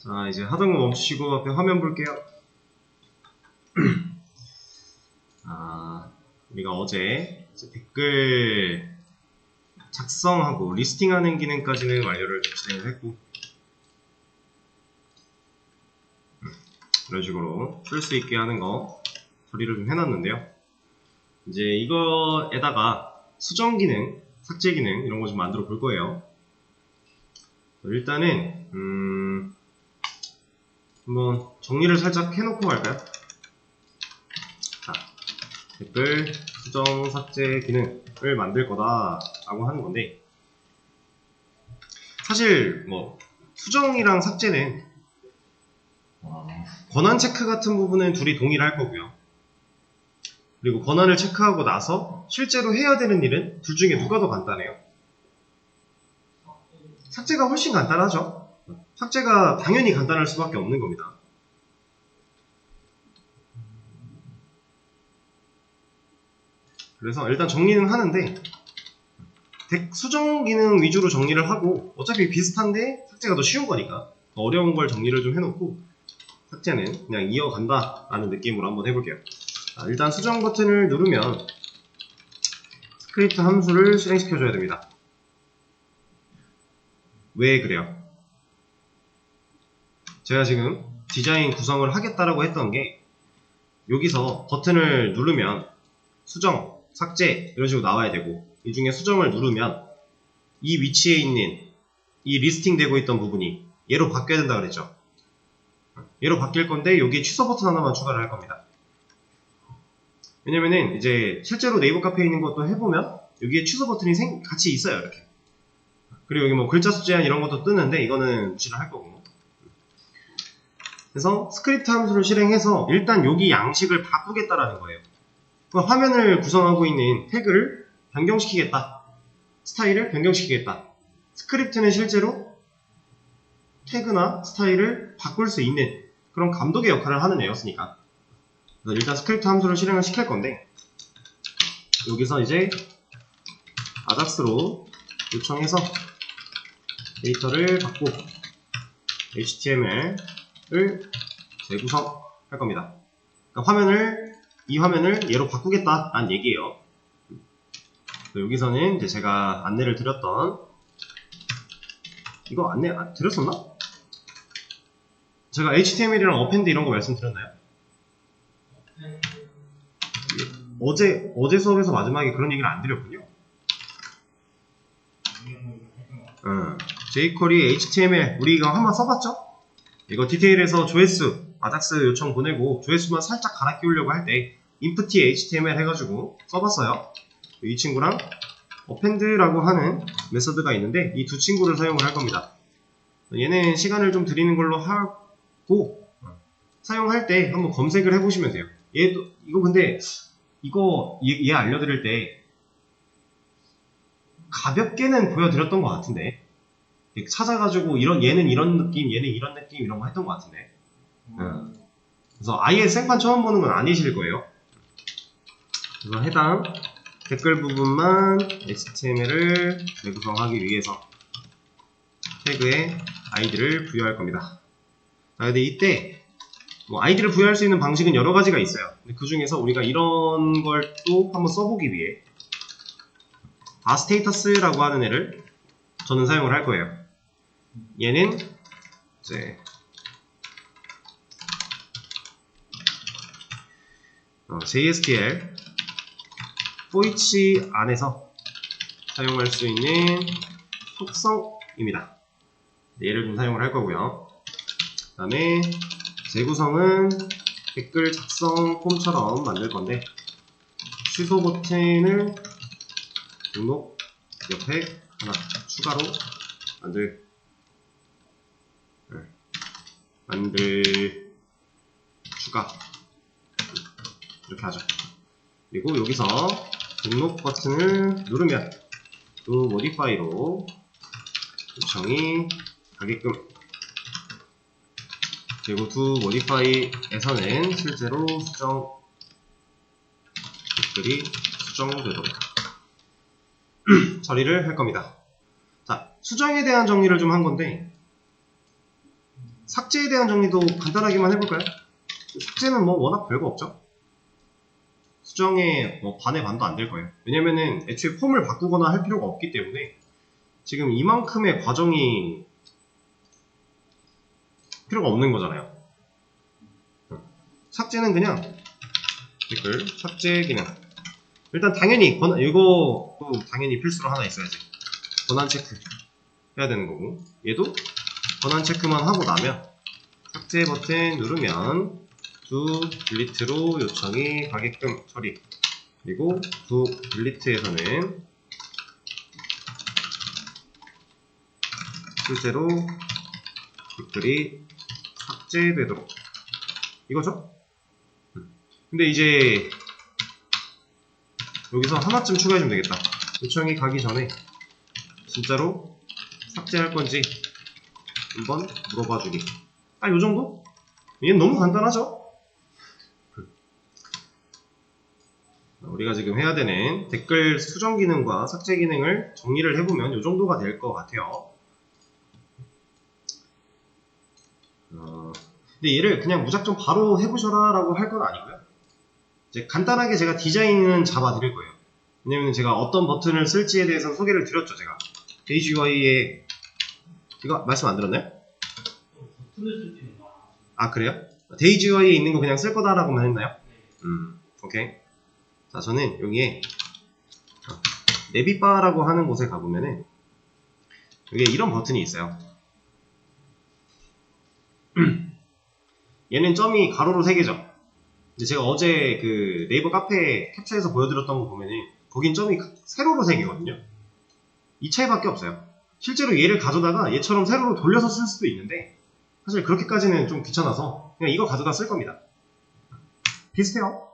자, 이제 하던 거 멈추시고 앞에 화면 볼게요. 우리가 어제 댓글 작성하고 리스팅하는 기능까지는 완료를 진행을 했고, 이런 식으로 쓸 수 있게 하는 거 처리를 좀 해놨는데요. 이제 이거에다가 수정 기능, 삭제 기능 이런 거 좀 만들어 볼 거예요. 일단은 한번 정리를 살짝 해놓고 갈까요? 자, 댓글 수정 삭제 기능을 만들 거다 라고 하는 건데, 사실 뭐 수정이랑 삭제는 권한 체크 같은 부분은 둘이 동일할 거고요. 그리고 권한을 체크하고 나서 실제로 해야 되는 일은 둘 중에 누가 더 간단해요? 삭제가 훨씬 간단하죠. 삭제가 당연히 간단할 수밖에 없는 겁니다. 그래서 일단 정리는 하는데, 수정 기능 위주로 정리를 하고, 어차피 비슷한데 삭제가 더 쉬운 거니까 더 어려운 걸 정리를 좀 해놓고 삭제는 그냥 이어간다 라는 느낌으로 한번 해볼게요. 자, 일단 수정 버튼을 누르면 스크립트 함수를 실행시켜줘야 됩니다. 왜 그래요? 제가 지금 디자인 구성을 하겠다라고 했던 게, 여기서 버튼을 누르면 수정, 삭제 이런 식으로 나와야 되고, 이 중에 수정을 누르면 이 위치에 있는 이 리스팅 되고 있던 부분이 얘로 바뀌어야 된다 그랬죠. 얘로 바뀔 건데 여기에 취소 버튼 하나만 추가를 할 겁니다. 왜냐면은 이제 실제로 네이버 카페에 있는 것도 해보면 여기에 취소 버튼이 같이 있어요, 이렇게. 그리고 여기 뭐 글자 수 제한 이런 것도 뜨는데 이거는 무시를 할 거고. 그래서 스크립트 함수를 실행해서 일단 여기 양식을 바꾸겠다라는 거예요. 화면을 구성하고 있는 태그를 변경시키겠다, 스타일을 변경시키겠다. 스크립트는 실제로 태그나 스타일을 바꿀 수 있는 그런 감독의 역할을 하는 애였으니까. 그래서 일단 스크립트 함수를 실행을 시킬 건데, 여기서 이제 아작스로 요청해서 데이터를 받고 HTML을 재구성할 겁니다. 그러니까 이 화면을 얘로 바꾸겠다 라는 얘기예요. 여기서는 이제 제가 안내를 드렸던, 이거 안내 드렸었나? 제가 HTML이랑 어펜드 이런 거 말씀드렸나요? 어제 수업에서 마지막에 그런 얘기를 안 드렸군요. jQuery HTML 우리 이거 한번 써봤죠? 이거 디테일에서 조회수, 아작스 요청 보내고 조회수만 살짝 갈아 끼우려고 할 때 input HTML 해가지고 써봤어요. 이 친구랑 append라고 하는 메서드가 있는데 이 두 친구를 사용을 할 겁니다. 얘는 시간을 좀 드리는 걸로 하고, 사용할 때 한번 검색을 해보시면 돼요. 얘도 이거 근데 이거 얘 알려드릴 때 가볍게는 보여드렸던 것 같은데, 찾아가지고 얘는 이런 느낌, 얘는 이런 느낌 이런 거 했던 것 같은데. 그래서 아예 생판 처음 보는 건 아니실 거예요. 그래서 해당 댓글 부분만 HTML을 재구성하기 위해서 태그에 아이디를 부여할 겁니다. 근데 이때 뭐 아이디를 부여할 수 있는 방식은 여러 가지가 있어요. 근데 그 중에서 우리가 이런 걸 또 한번 써보기 위해 스테이터스라고 하는 애를 저는 사용을 할 거예요. 얘는 이제 JSPL for each 안에서 사용할 수 있는 속성입니다. 얘를 좀 사용을 할 거고요. 그 다음에 재구성은 댓글 작성 폼처럼 만들 건데, 취소 버튼을 등록 옆에 하나 추가로 추가 이렇게 하죠. 그리고 여기서 등록 버튼을 누르면 to modify로 요청이 가게끔, 그리고 to modify에서는 실제로 댓글이 수정되도록 처리를 할 겁니다. 자, 수정에 대한 정리를 좀 한 건데, 삭제에 대한 정리도 간단하게만 해볼까요? 삭제는 뭐 워낙 별거 없죠. 수정에 뭐 반의 반도 안 될 거예요. 왜냐면은 애초에 폼을 바꾸거나 할 필요가 없기 때문에 지금 이만큼의 과정이 필요가 없는 거잖아요. 삭제는 그냥 댓글 삭제 기능. 일단 당연히 이것도 당연히 필수로 하나 있어야지. 권한 체크 해야 되는 거고, 얘도 권한 체크만 하고 나면 삭제 버튼 누르면 두 딜리트로 요청이 가게끔 처리. 그리고 두 딜리트에서는 실제로 댓글이 삭제되도록, 이거죠? 근데 이제 여기서 하나쯤 추가해주면 되겠다. 요청이 가기 전에 진짜로 삭제할 건지 한번 물어봐주기. 딱 요정도? 얘는 너무 간단하죠? 우리가 지금 해야 되는 댓글 수정 기능과 삭제 기능을 정리를 해보면 요정도가 될 것 같아요. 근데 얘를 그냥 무작정 바로 해보셔라 라고 할 건 아니고요. 이제 간단하게 제가 디자인은 잡아 드릴 거예요. 왜냐면 제가 어떤 버튼을 쓸지에 대해서 소개를 드렸죠. 제가 데이지 UI에 이거 말씀 안 들었나요? 아, 그래요? 데이지 UI에 있는 거 그냥 쓸 거다라고만 했나요? 오케이. 자, 저는 여기에 네비바라고 하는 곳에 가보면은 여기에 이런 버튼이 있어요. 얘는 점이 가로로 3개죠. 근데 제가 어제 그 네이버 카페 캡처해서 보여드렸던 거 보면은 거긴 점이 세로로 3개거든요. 이 차이밖에 없어요. 실제로 얘를 가져다가 얘처럼 세로로 돌려서 쓸 수도 있는데 사실 그렇게까지는 좀 귀찮아서 그냥 이거 가져다 쓸 겁니다. 비슷해요.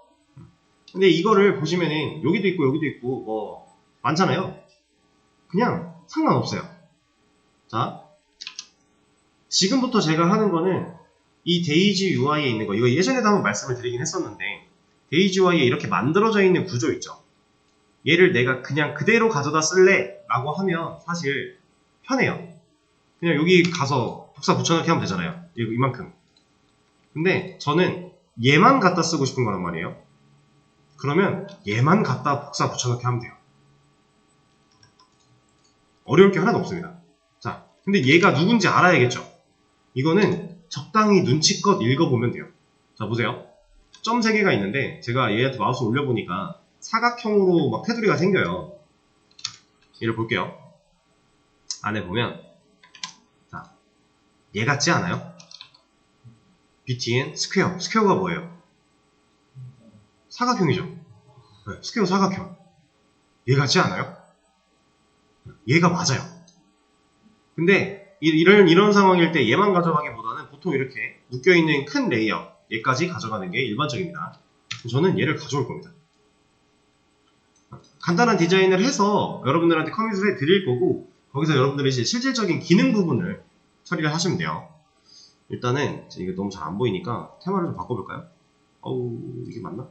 근데 이거를 보시면은 여기도 있고 뭐 많잖아요. 그냥 상관없어요. 자, 지금부터 제가 하는 거는 이 데이지 UI에 있는 거, 이거 예전에도 한번 말씀을 드리긴 했었는데 데이지 UI에 이렇게 만들어져 있는 구조 있죠. 얘를 내가 그냥 그대로 가져다 쓸래 라고 하면 사실 편해요. 그냥 여기 가서 복사 붙여넣기 하면 되잖아요. 이만큼. 근데 저는 얘만 갖다 쓰고 싶은 거란 말이에요. 그러면 얘만 갖다 복사 붙여넣기 하면 돼요. 어려울 게 하나도 없습니다. 자, 근데 얘가 누군지 알아야겠죠. 이거는 적당히 눈치껏 읽어보면 돼요. 자, 보세요. 점 3개가 있는데 제가 얘한테 마우스 올려보니까 사각형으로 막 테두리가 생겨요. 얘를 볼게요. 안에 보면 자, 얘 같지 않아요? BTN 스퀘어. 스퀘어가 뭐예요? 사각형이죠. 네, 스퀘어 사각형. 얘 같지 않아요? 얘가 맞아요. 근데 이런 상황일 때 얘만 가져가기보다는 보통 이렇게 묶여있는 큰 레이어 얘까지 가져가는 게 일반적입니다. 저는 얘를 가져올 겁니다. 간단한 디자인을 해서 여러분들한테 커밋을 해드릴 거고 거기서 여러분들이 이제 실질적인 기능 부분을 처리를 하시면 돼요. 일단은 이게 너무 잘 안 보이니까 테마를 좀 바꿔볼까요? 어우, 이게 맞나?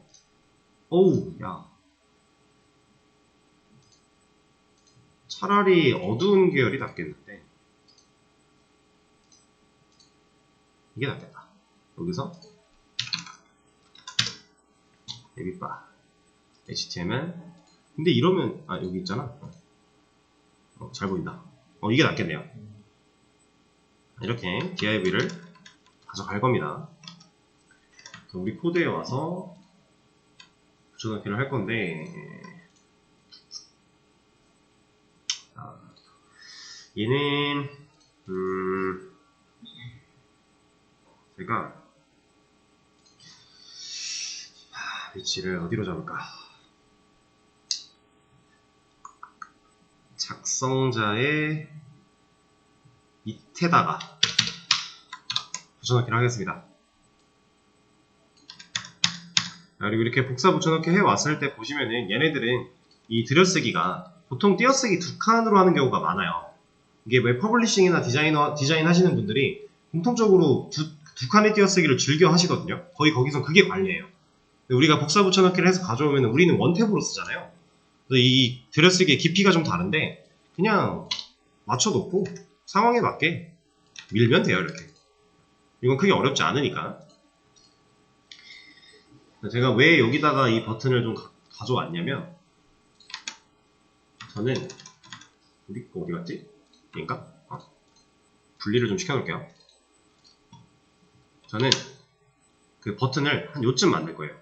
어우, 야, 차라리 어두운 계열이 낫겠는데 이게 낫겠다. 여기서 네비바 HTML. 근데 이러면 여기 있잖아. 잘 보인다. 이게 낫겠네요. 이렇게 div를 가져갈 겁니다. 우리 코드에 와서 붙여넣기를 할 건데 얘는 제가 위치를 어디로 잡을까? 작성자의 밑에다가 붙여넣기를 하겠습니다. 그리고 이렇게 복사 붙여넣기 해왔을 때 보시면은 얘네들은 이 들여쓰기가 보통 띄어쓰기 2칸으로 하는 경우가 많아요. 이게 웹 퍼블리싱이나 디자인 하시는 분들이 공통적으로 두 칸의 띄어쓰기를 즐겨 하시거든요. 거의 거기서 그게 관리예요. 우리가 복사 붙여넣기를 해서 가져오면 우리는 원탭으로 쓰잖아요. 그래서 이 들여쓰기의 깊이가 좀 다른데 그냥 맞춰놓고 상황에 맞게 밀면 돼요. 이렇게. 이건 크게 어렵지 않으니까. 제가 왜 여기다가 이 버튼을 좀 가져왔냐면, 저는 어디 갔지? 얘인가? 분리를 좀 시켜놓을게요. 저는 그 버튼을 한 요쯤 만들 거예요.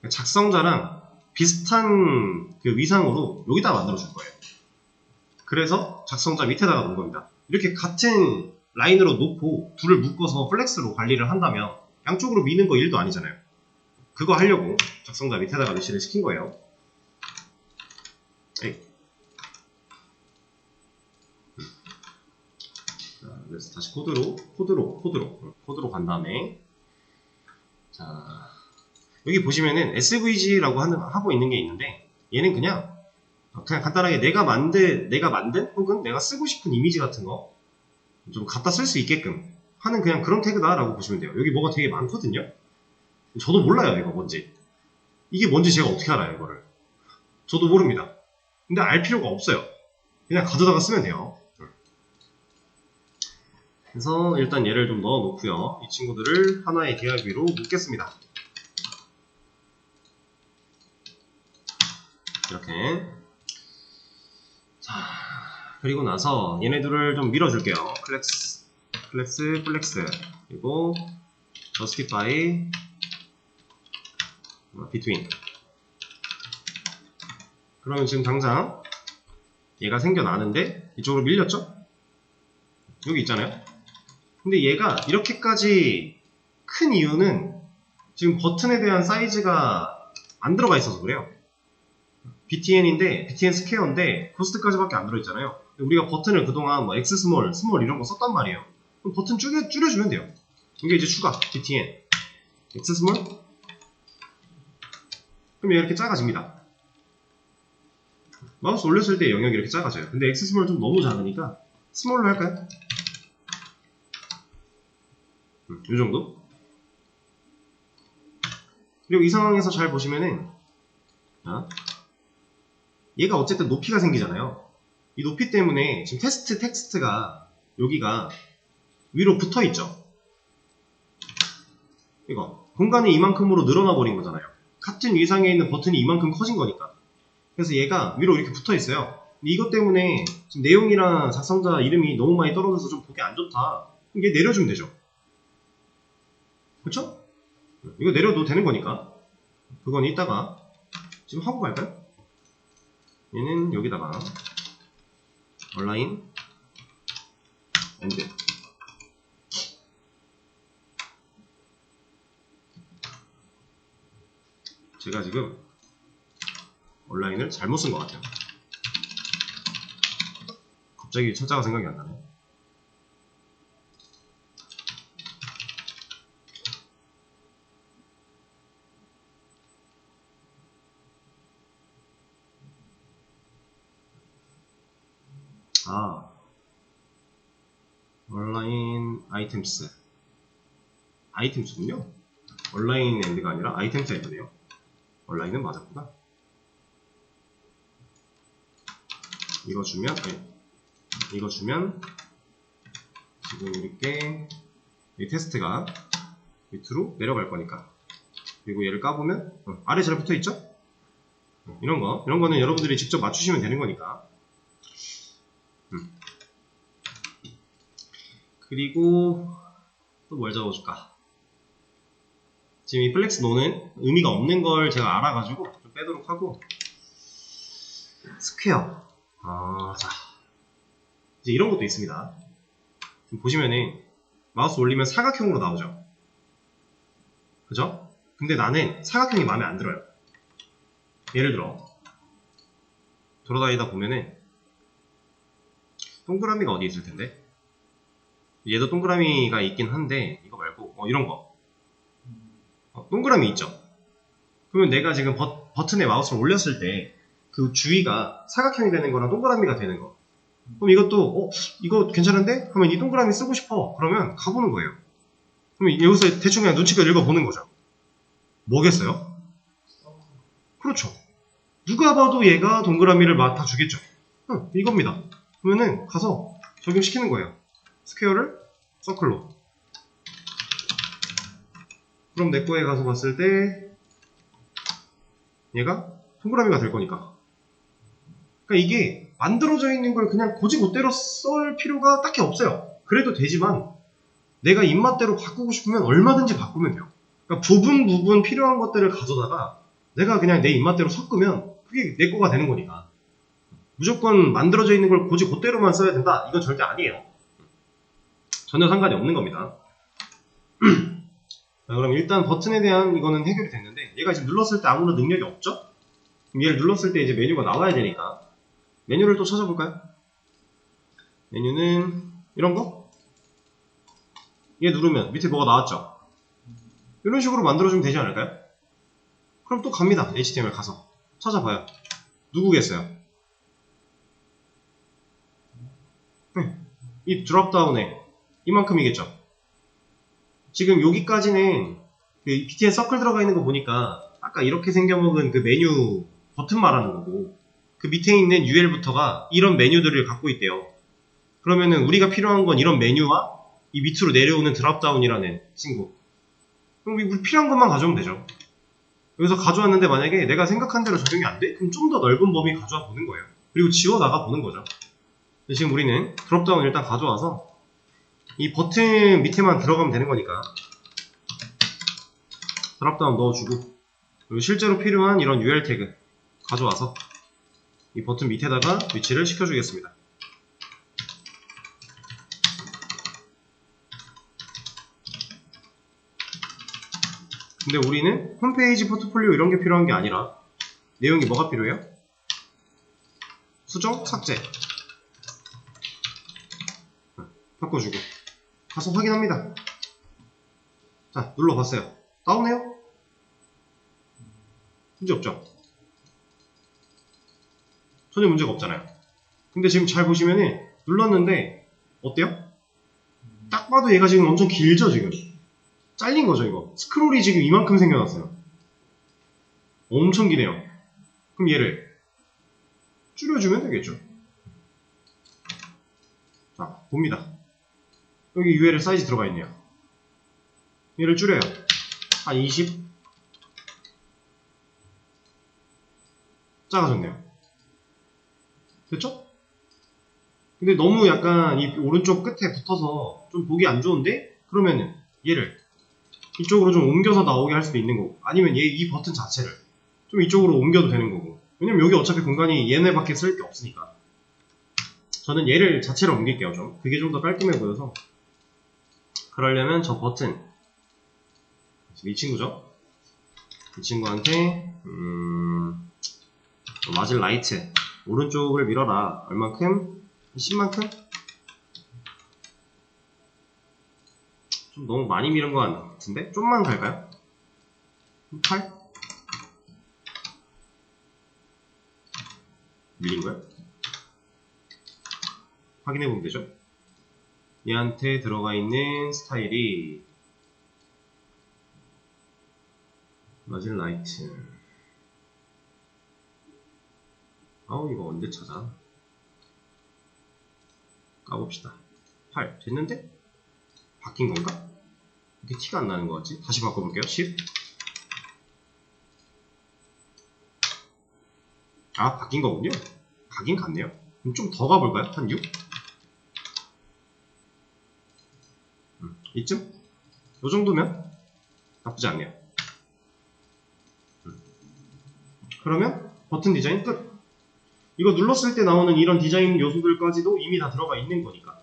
작성자랑 비슷한 그 위상으로 여기다 만들어 줄 거예요. 그래서 작성자 밑에다가 놓은 겁니다. 이렇게 같은 라인으로 놓고 둘을 묶어서 플렉스로 관리를 한다면 양쪽으로 미는 거 일도 아니잖아요. 그거 하려고 작성자 밑에다가 위치를 시킨 거예요. 에이. 자, 그래서 다시 코드로 간 다음에, 자, 여기 보시면은 SVG라고 하고 있는 게 있는데, 얘는 그냥 간단하게 내가 만든 혹은 내가 쓰고 싶은 이미지 같은 거 좀 갖다 쓸 수 있게끔 하는 그냥 그런 태그다라고 보시면 돼요. 여기 뭐가 되게 많거든요. 저도 몰라요, 이거 뭔지. 이게 뭔지 제가 어떻게 알아요, 이거를. 저도 모릅니다. 근데 알 필요가 없어요. 그냥 가져다가 쓰면 돼요. 그래서 일단 얘를 좀 넣어 놓고요. 이 친구들을 하나의 DRB로 묶겠습니다. 이렇게. 자, 그리고 나서 얘네들을 좀 밀어줄게요. 플렉스, 그리고 justify, between. 그러면 지금 당장 얘가 생겨나는데 이쪽으로 밀렸죠? 여기 있잖아요. 근데 얘가 이렇게까지 큰 이유는 지금 버튼에 대한 사이즈가 안 들어가 있어서 그래요. BTN인데, BTN 스퀘어인데 코스트까지밖에 안 들어있잖아요. 우리가 버튼을 그동안 뭐 X 스몰 이런 거 썼단 말이에요. 그럼 버튼 줄여주면 돼요. 이게 이제 추가, BTN X 스몰, 그럼 이렇게 작아집니다. 마우스 올렸을 때 영역이 이렇게 작아져요. 근데 X 스몰 좀 너무 작으니까 스몰로 할까요? 이 정도? 그리고 이 상황에서 잘 보시면은, 자, 얘가 어쨌든 높이가 생기잖아요. 이 높이 때문에 지금 테스트 텍스트가 여기가 위로 붙어 있죠. 이거 공간이 이만큼으로 늘어나 버린 거잖아요. 같은 위상에 있는 버튼이 이만큼 커진 거니까. 그래서 얘가 위로 이렇게 붙어 있어요. 근데 이것 때문에 지금 내용이랑 작성자 이름이 너무 많이 떨어져서 좀 보기 안 좋다. 그럼 얘 내려주면 되죠. 그쵸? 이거 내려도 되는 거니까. 그건 이따가 지금 하고 갈까요? 얘는 여기다가 온라인 엔드. 제가 지금 온라인을 잘못 쓴 것 같아요. 갑자기 철자가 생각이 안 나네. 온라인 아이템스군요. 온라인 엔드가 아니라 아이템스 엔드네요. 온라인은 맞았구나. 이거 주면 지금 이렇게 이 테스트가 밑으로 내려갈 거니까. 그리고 얘를 까보면 아래 잘 붙어 있죠? 이런 거는 여러분들이 직접 맞추시면 되는 거니까. 그리고 또 뭘 적어줄까? 지금 이 플렉스 노는 의미가 없는 걸 제가 알아가지고 좀 빼도록 하고, 스퀘어. 자, 이제 이런 것도 있습니다. 지금 보시면은 마우스 올리면 사각형으로 나오죠. 그죠? 근데 나는 사각형이 마음에 안 들어요. 예를 들어 돌아다니다 보면은 동그라미가 어디 있을 텐데, 얘도 동그라미가 있긴 한데 이거 말고 이런 거 동그라미 있죠? 그러면 내가 지금 버튼에 마우스를 올렸을 때 그 주위가 사각형이 되는 거랑 동그라미가 되는 거, 그럼 이것도 이거 괜찮은데? 하면 이 동그라미 쓰고 싶어. 그러면 가보는 거예요. 그럼 여기서 대충 그냥 눈치껏 읽어보는 거죠. 뭐겠어요? 그렇죠. 누가 봐도 얘가 동그라미를 맡아주겠죠. 이겁니다. 그러면은 가서 적용시키는 거예요. 스퀘어를 서클로. 그럼 내 거에 가서 봤을 때 얘가 동그라미가 될 거니까. 그러니까 이게 만들어져 있는 걸 그냥 곧이곧대로 쓸 필요가 딱히 없어요. 그래도 되지만 내가 입맛대로 바꾸고 싶으면 얼마든지 바꾸면 돼요. 그러니까 부분 필요한 것들을 가져다가 내가 그냥 내 입맛대로 섞으면 그게 내 거가 되는 거니까. 무조건 만들어져 있는 걸 곧이곧대로만 써야 된다? 이건 절대 아니에요. 전혀 상관이 없는 겁니다. 자, 그럼 일단 버튼에 대한 이거는 해결이 됐는데 얘가 지금 눌렀을 때 아무런 능력이 없죠? 그럼 얘를 눌렀을 때 이제 메뉴가 나와야 되니까 메뉴를 또 찾아볼까요? 메뉴는 이런 거? 얘 누르면 밑에 뭐가 나왔죠? 이런 식으로 만들어주면 되지 않을까요? 그럼 또 갑니다. HTML 가서 찾아봐요. 누구겠어요? 이 드롭다운에 이만큼이겠죠? 지금 여기까지는 그 BTN 서클 들어가 있는 거 보니까 아까 이렇게 생겨먹은 그 메뉴 버튼 말하는 거고 그 밑에 있는 UL부터가 이런 메뉴들을 갖고 있대요. 그러면은 우리가 필요한 건 이런 메뉴와 이 밑으로 내려오는 드롭다운이라는 친구. 그럼 우리 필요한 것만 가져오면 되죠. 여기서 가져왔는데 만약에 내가 생각한 대로 적용이 안 돼? 그럼 좀 더 넓은 범위 가져와 보는 거예요. 그리고 지워나가 보는 거죠. 지금 우리는 드롭다운 일단 가져와서 이 버튼 밑에만 들어가면 되는 거니까 드롭다운 넣어주고 그리고 실제로 필요한 이런 UL 태그 가져와서 이 버튼 밑에다가 위치를 시켜주겠습니다. 근데 우리는 홈페이지 포트폴리오 이런 게 필요한 게 아니라 내용이 뭐가 필요해요? 수정, 삭제 바꿔주고 가서 확인합니다. 자, 눌러봤어요. 나오네요? 문제 없죠? 전혀 문제가 없잖아요. 근데 지금 잘 보시면은 눌렀는데 어때요? 딱 봐도 얘가 지금 엄청 길죠 지금? 잘린 거죠 이거. 스크롤이 지금 이만큼 생겨났어요. 엄청 기네요. 그럼 얘를 줄여주면 되겠죠. 자, 봅니다. 여기 UL 사이즈 들어가 있네요. 얘를 줄여요. 한 20. 작아졌네요. 됐죠? 근데 너무 약간 이 오른쪽 끝에 붙어서 좀 보기 안 좋은데? 그러면은 얘를 이쪽으로 좀 옮겨서 나오게 할 수도 있는 거고 아니면 이 버튼 자체를 좀 이쪽으로 옮겨도 되는 거고 왜냐면 여기 어차피 공간이 얘네밖에 쓸 게 없으니까 저는 얘를 자체로 옮길게요. 좀 그게 좀 더 깔끔해 보여서 그러려면 저 버튼 이 친구죠? 이 친구한테 마질 라이트 오른쪽을 밀어라. 얼만큼? 10만큼? 좀 너무 많이 밀은 것 같은데? 좀만 갈까요? 8? 밀린 거야? 확인해보면 되죠? 얘한테 들어가 있는 스타일이 마질 라이트 아우 이거 언제 찾아? 까봅시다. 8 됐는데? 바뀐 건가? 이렇게 티가 안 나는 것 같지? 다시 바꿔볼게요. 10 아 바뀐 거군요. 가긴 갔네요. 그럼 좀 더 가볼까요? 한 6? 이쯤? 요 정도면 나쁘지 않네요. 그러면 버튼 디자인 끝. 이거 눌렀을 때 나오는 이런 디자인 요소들까지도 이미 다 들어가 있는 거니까.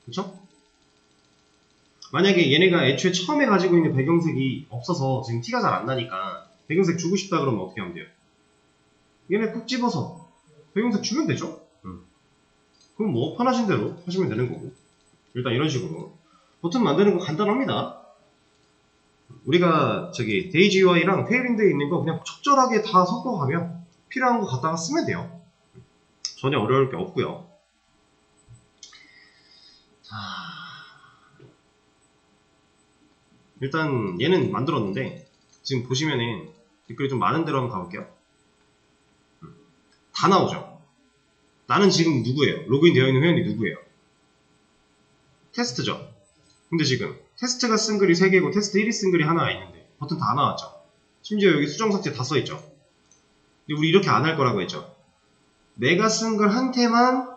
그쵸? 만약에 얘네가 애초에 처음에 가지고 있는 배경색이 없어서 지금 티가 잘 안 나니까 배경색 주고 싶다 그러면 어떻게 하면 돼요? 얘네 푹 집어서 배경색 주면 되죠? 그럼 뭐 편하신 대로 하시면 되는 거고 일단 이런 식으로 버튼 만드는 거 간단합니다. 우리가 저기 데이지 UI랑 테일윈드에 있는 거 그냥 적절하게 다 섞어가면 필요한 거 갖다가 쓰면 돼요. 전혀 어려울 게 없고요. 자, 일단 얘는 만들었는데 지금 보시면은 댓글이 좀 많은 대로 한번 가볼게요. 다 나오죠. 나는 지금 누구예요? 로그인 되어 있는 회원이 누구예요? 테스트죠. 근데 지금 테스트가 쓴 글이 3개고 테스트 1이 쓴 글이 하나가 있는데 버튼 다 나왔죠. 심지어 여기 수정 삭제 다 써있죠. 근데 우리 이렇게 안 할 거라고 했죠. 내가 쓴 글 한테만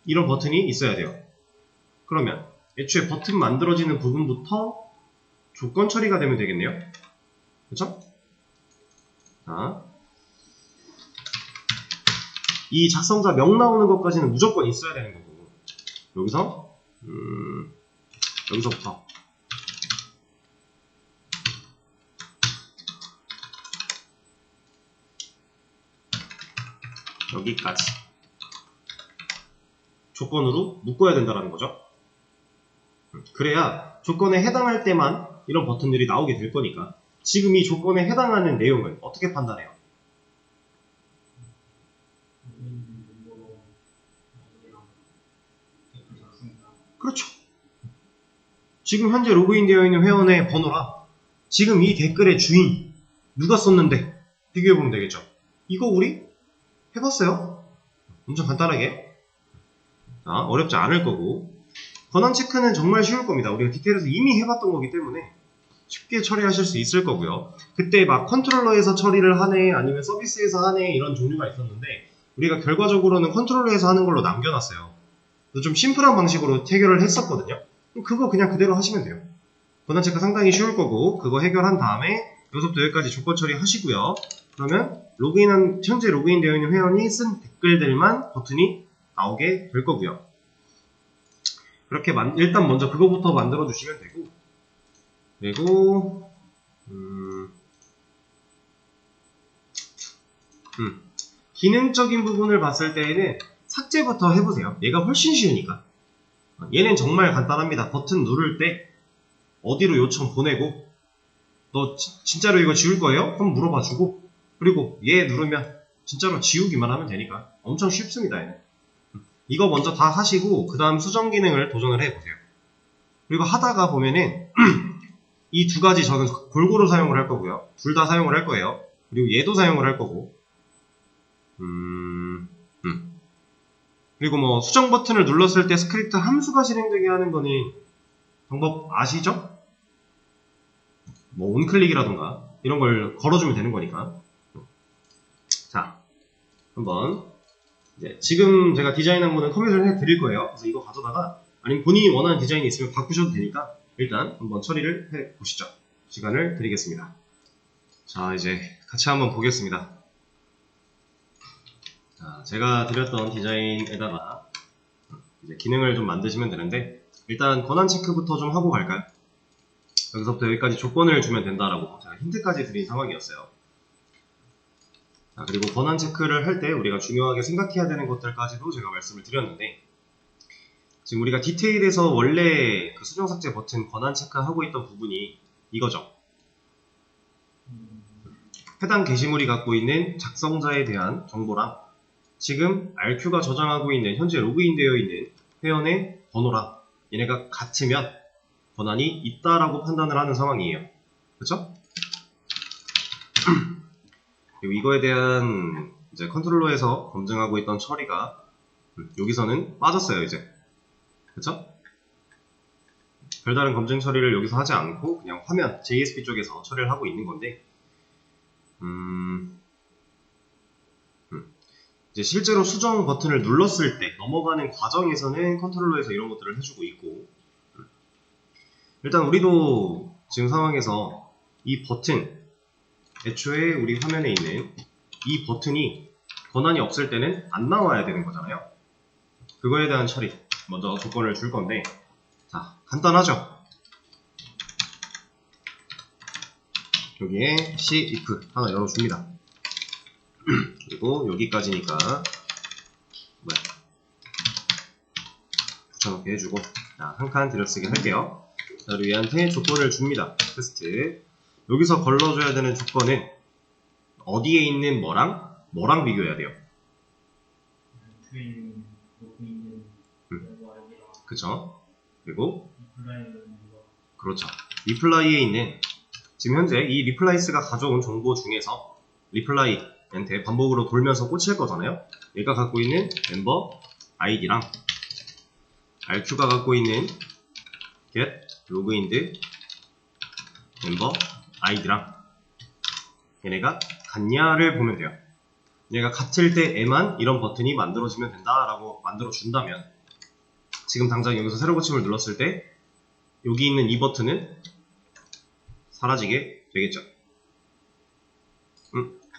이런 버튼이 있어야 돼요. 그러면 애초에 버튼 만들어지는 부분부터 조건 처리가 되면 되겠네요. 그쵸? 자, 이 작성자 명 나오는 것까지는 무조건 있어야 되는 거고, 여기서부터 여기까지 조건으로 묶어야 된다는 거죠. 그래야 조건에 해당할 때만 이런 버튼들이 나오게 될 거니까 지금 이 조건에 해당하는 내용을 어떻게 판단해요? 그렇죠. 지금 현재 로그인 되어 있는 회원의 번호랑 지금 이 댓글의 주인 누가 썼는데 비교해보면 되겠죠. 이거 우리 해봤어요. 엄청 간단하게. 자, 어렵지 않을 거고, 권한 체크는 정말 쉬울 겁니다. 우리가 디테일에서 이미 해봤던 거기 때문에 쉽게 처리하실 수 있을 거고요. 그때 막 컨트롤러에서 처리를 하네, 아니면 서비스에서 하네, 이런 종류가 있었는데 우리가 결과적으로는 컨트롤러에서 하는 걸로 남겨놨어요. 그래서 좀 심플한 방식으로 해결을 했었거든요. 그거 그냥 그대로 하시면 돼요. 권한 체크 상당히 쉬울 거고, 그거 해결한 다음에 여기서부터 여기까지 조건 처리하시고요. 그러면 현재 로그인 되어 있는 회원이 쓴 댓글들만 버튼이 나오게 될 거고요. 그렇게 일단 먼저 그거부터 만들어 주시면 되고, 그리고 기능적인 부분을 봤을 때에는 삭제부터 해보세요. 얘가 훨씬 쉬우니까. 얘는 정말 간단합니다. 버튼 누를 때 어디로 요청 보내고, 너 진짜로 이거 지울 거예요? 한번 물어봐주고, 그리고 얘 누르면 진짜로 지우기만 하면 되니까 엄청 쉽습니다. 얘는. 이거 먼저 다 하시고 그 다음 수정 기능을 도전을 해보세요. 그리고 하다가 보면은 이 두 가지 저는 골고루 사용을 할 거고요. 둘 다 사용을 할 거예요. 그리고 얘도 사용을 할 거고, 그리고 뭐 수정 버튼을 눌렀을 때 스크립트 함수가 실행되게 하는 거는 방법 아시죠? 뭐 온클릭이라던가 이런 걸 걸어주면 되는 거니까. 자, 한번 이제 지금 제가 디자인한 거는 컴퓨터를 해드릴 거예요. 그래서 이거 가져다가 아니면 본인이 원하는 디자인이 있으면 바꾸셔도 되니까 일단 한번 처리를 해보시죠. 시간을 드리겠습니다. 자, 이제 같이 한번 보겠습니다. 자, 제가 드렸던 디자인에다가 이제 기능을 좀 만드시면 되는데, 일단 권한 체크부터 좀 하고 갈까요? 여기서부터 여기까지 조건을 주면 된다라고 제가 힌트까지 드린 상황이었어요. 자, 그리고 권한 체크를 할 때 우리가 중요하게 생각해야 되는 것들까지도 제가 말씀을 드렸는데, 지금 우리가 디테일에서 원래 그 수정 삭제 버튼 권한 체크하고 있던 부분이 이거죠. 해당 게시물이 갖고 있는 작성자에 대한 정보랑 지금 RQ가 저장하고 있는 현재 로그인 되어 있는 회원의 번호랑 얘네가 같으면 권한이 있다라고 판단을 하는 상황이에요. 그쵸? 그리고 이거에 대한 이제 컨트롤러에서 검증하고 있던 처리가 여기서는 빠졌어요, 이제. 그쵸? 별다른 검증 처리를 여기서 하지 않고 그냥 화면 JSP 쪽에서 처리를 하고 있는 건데, 이제 실제로 수정 버튼을 눌렀을 때 넘어가는 과정에서는 컨트롤러에서 이런 것들을 해주고 있고, 일단 우리도 지금 상황에서 이 버튼, 애초에 우리 화면에 있는 이 버튼이 권한이 없을 때는 안 나와야 되는 거잖아요. 그거에 대한 처리, 먼저 조건을 줄 건데, 자, 간단하죠? 여기에 if 하나 열어줍니다. 그리고 여기까지니까 붙여넣기 해주고, 자, 한 칸 들여쓰기 할게요. 자, 그리고 얘한테 조건을 줍니다. 테스트. 여기서 걸러줘야 되는 조건은 어디에 있는 뭐랑 비교해야 돼요? 그쵸? 그리고 그렇죠. 리플라이에 있는, 지금 현재 이 리플라이스가 가져온 정보 중에서 리플라이한테 반복으로 돌면서 꽂힐 거잖아요. 얘가 갖고 있는 멤버 아이디랑 RQ가 갖고 있는 get 로그인드 멤버 아이디랑 얘네가 같냐를 보면 돼요. 얘가 같을 때에만 이런 버튼이 만들어지면 된다라고 만들어준다면 지금 당장 여기서 새로 고침을 눌렀을 때 여기 있는 이 버튼은 사라지게 되겠죠.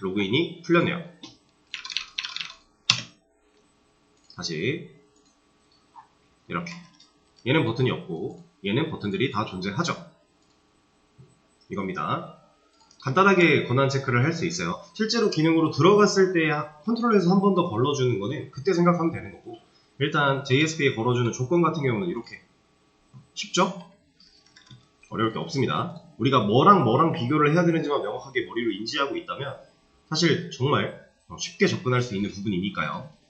로그인이 풀렸네요. 다시 이렇게 얘는 버튼이 없고 얘는 버튼들이 다 존재하죠. 이겁니다. 간단하게 권한 체크를 할 수 있어요. 실제로 기능으로 들어갔을 때 컨트롤에서 한 번 더 걸러주는 거는 그때 생각하면 되는 거고, 일단 JSP에 걸어주는 조건 같은 경우는 이렇게 쉽죠? 어려울 게 없습니다. 우리가 뭐랑 비교를 해야 되는지만 명확하게 머리로 인지하고 있다면 사실 정말 쉽게 접근할 수 있는 부분이니까요.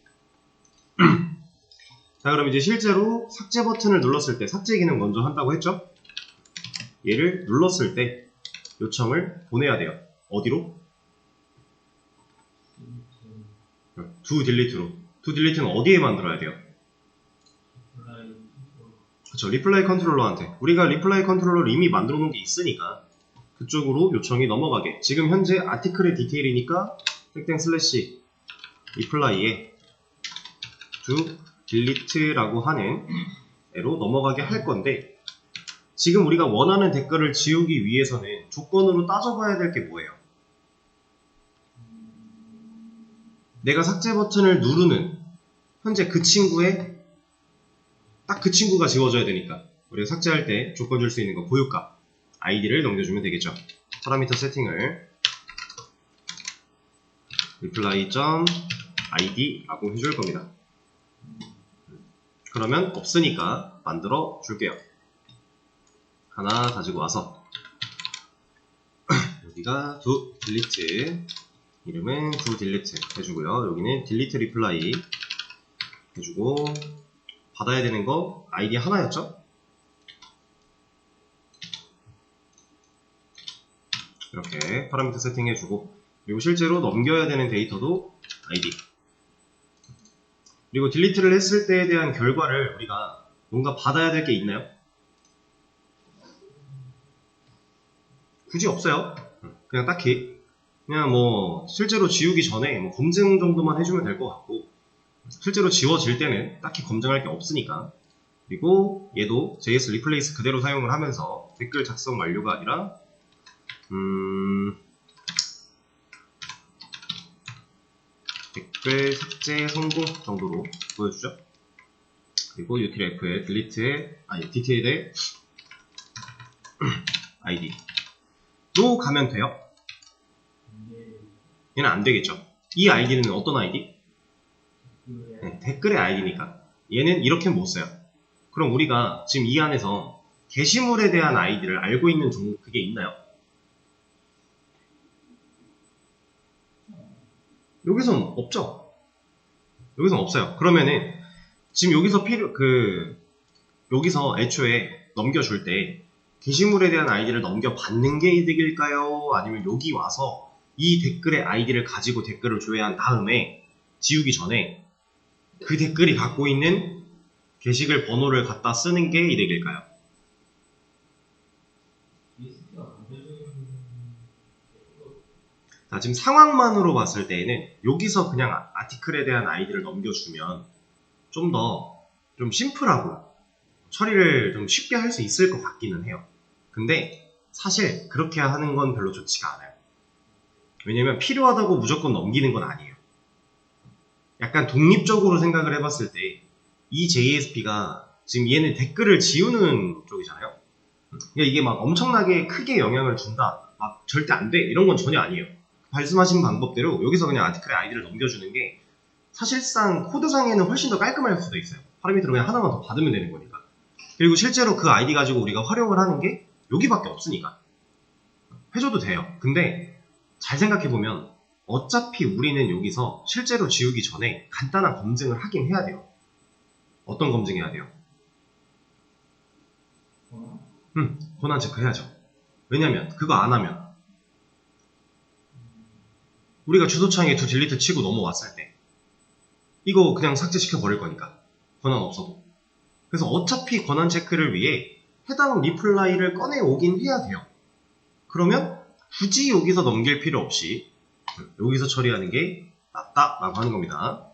자, 그럼 이제 실제로 삭제 버튼을 눌렀을 때 삭제 기능 먼저 한다고 했죠? 얘를 눌렀을 때 요청을 보내야 돼요. 어디로? to delete로. to delete는 어디에 만들어야 돼요? 그쵸, 리플라이 컨트롤러한테. 우리가 리플라이 컨트롤러를 이미 만들어 놓은 게 있으니까 그쪽으로 요청이 넘어가게. 지금 현재 아티클의 디테일이니까 땡땡 슬래시 리플라이에 to delete라고 하는 애로 넘어가게 할 건데, 지금 우리가 원하는 댓글을 지우기 위해서는 조건으로 따져봐야 될 게 뭐예요? 내가 삭제 버튼을 누르는 현재 그 친구의 딱 그 친구가 지워져야 되니까 우리가 삭제할 때 조건 줄 수 있는 거 고유값 아이디를 넘겨주면 되겠죠. 파라미터 세팅을 reply.id 라고 해줄 겁니다. 그러면 없으니까 만들어 줄게요. 하나 가지고 와서 여기가 do delete, 이름은 do delete 해주고요. 여기는 delete reply 해주고, 받아야 되는 거 아이디 하나였죠? 이렇게 파라미터 세팅 해주고, 그리고 실제로 넘겨야 되는 데이터도 아이디, 그리고 딜리트를 했을 때에 대한 결과를 우리가 뭔가 받아야 될 게 있나요? 굳이 없어요. 그냥 딱히 그냥 뭐 실제로 지우기 전에 뭐 검증 정도만 해주면 될 것 같고, 실제로 지워질 때는 딱히 검증할 게 없으니까. 그리고 얘도 JS replace 그대로 사용을 하면서 댓글 작성 완료가 아니라 댓글 삭제 성공 정도로 보여주죠. 그리고 utilf에 delete에 detail에 id로 가면 돼요. 얘는 안 되겠죠. 이 아이디는 어떤 아이디? 네, 댓글의 아이디니까 얘는 이렇게 못 써요. 그럼 우리가 지금 이 안에서 게시물에 대한 아이디를 알고 있는 그게 있나요? 여기서는 없죠. 여기서는 없어요. 그러면은 지금 여기서 여기서 애초에 넘겨줄 때 게시물에 대한 아이디를 넘겨받는 게 이득일까요? 아니면 여기 와서 이 댓글의 아이디를 가지고 댓글을 조회한 다음에 지우기 전에 그 댓글이 갖고 있는 게시글 번호를 갖다 쓰는 게 이득일까요? 자, 지금 상황만으로 봤을 때에는 여기서 그냥 아티클에 대한 아이디를 넘겨주면 좀 더 좀 심플하고 처리를 좀 쉽게 할 수 있을 것 같기는 해요. 근데 사실 그렇게 하는 건 별로 좋지가 않아요. 왜냐면 필요하다고 무조건 넘기는 건 아니에요. 약간 독립적으로 생각을 해봤을 때 이 JSP가 지금 얘는 댓글을 지우는 쪽이잖아요. 그러니까 이게 막 엄청나게 크게 영향을 준다, 막 절대 안 돼, 이런 건 전혀 아니에요. 말씀하신 방법대로 여기서 그냥 아티클의 아이디를 넘겨주는 게 사실상 코드상에는 훨씬 더 깔끔할 수도 있어요. 파라미터를 그냥 하나만 더 받으면 되는 거니까. 그리고 실제로 그 아이디 가지고 우리가 활용을 하는 게 여기밖에 없으니까 해줘도 돼요. 근데 잘 생각해보면 어차피 우리는 여기서 실제로 지우기 전에 간단한 검증을 하긴 해야 돼요. 어떤 검증해야 돼요? 권한 체크 해야죠. 왜냐면 그거 안 하면 우리가 주소창에 to delete 치고 넘어왔을 때 이거 그냥 삭제시켜 버릴 거니까, 권한 없어도. 그래서 어차피 권한 체크를 위해 해당 리플라이를 꺼내오긴 해야 돼요. 그러면 굳이 여기서 넘길 필요 없이 여기서 처리하는 게 낫다라고 하는 겁니다.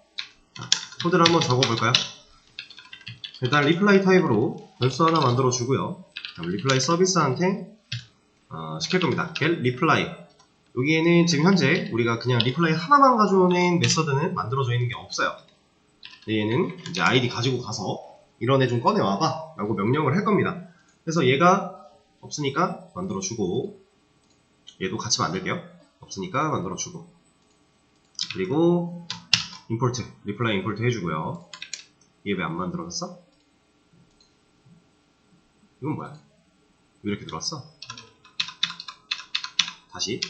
자, 코드를 한번 적어볼까요? 일단 리플라이 타입으로 변수 하나 만들어 주고요. 리플라이 서비스한테 시킬 겁니다. get reply. 여기에는 지금 현재 우리가 그냥 리플라이 하나만 가져오는 메서드는 만들어져 있는 게 없어요. 얘는 이제 아이디 가지고 가서 이런 애 좀 꺼내와봐 라고 명령을 할 겁니다. 그래서 얘가 없으니까 만들어 주고, 얘도 같이 만들게요. 없으니까 만들어 주고, 그리고 임포트, 리플라이 임포트 해주고요. 얘 왜 안 만들어졌어? 이건 뭐야? 왜 이렇게 들어왔어? 다시.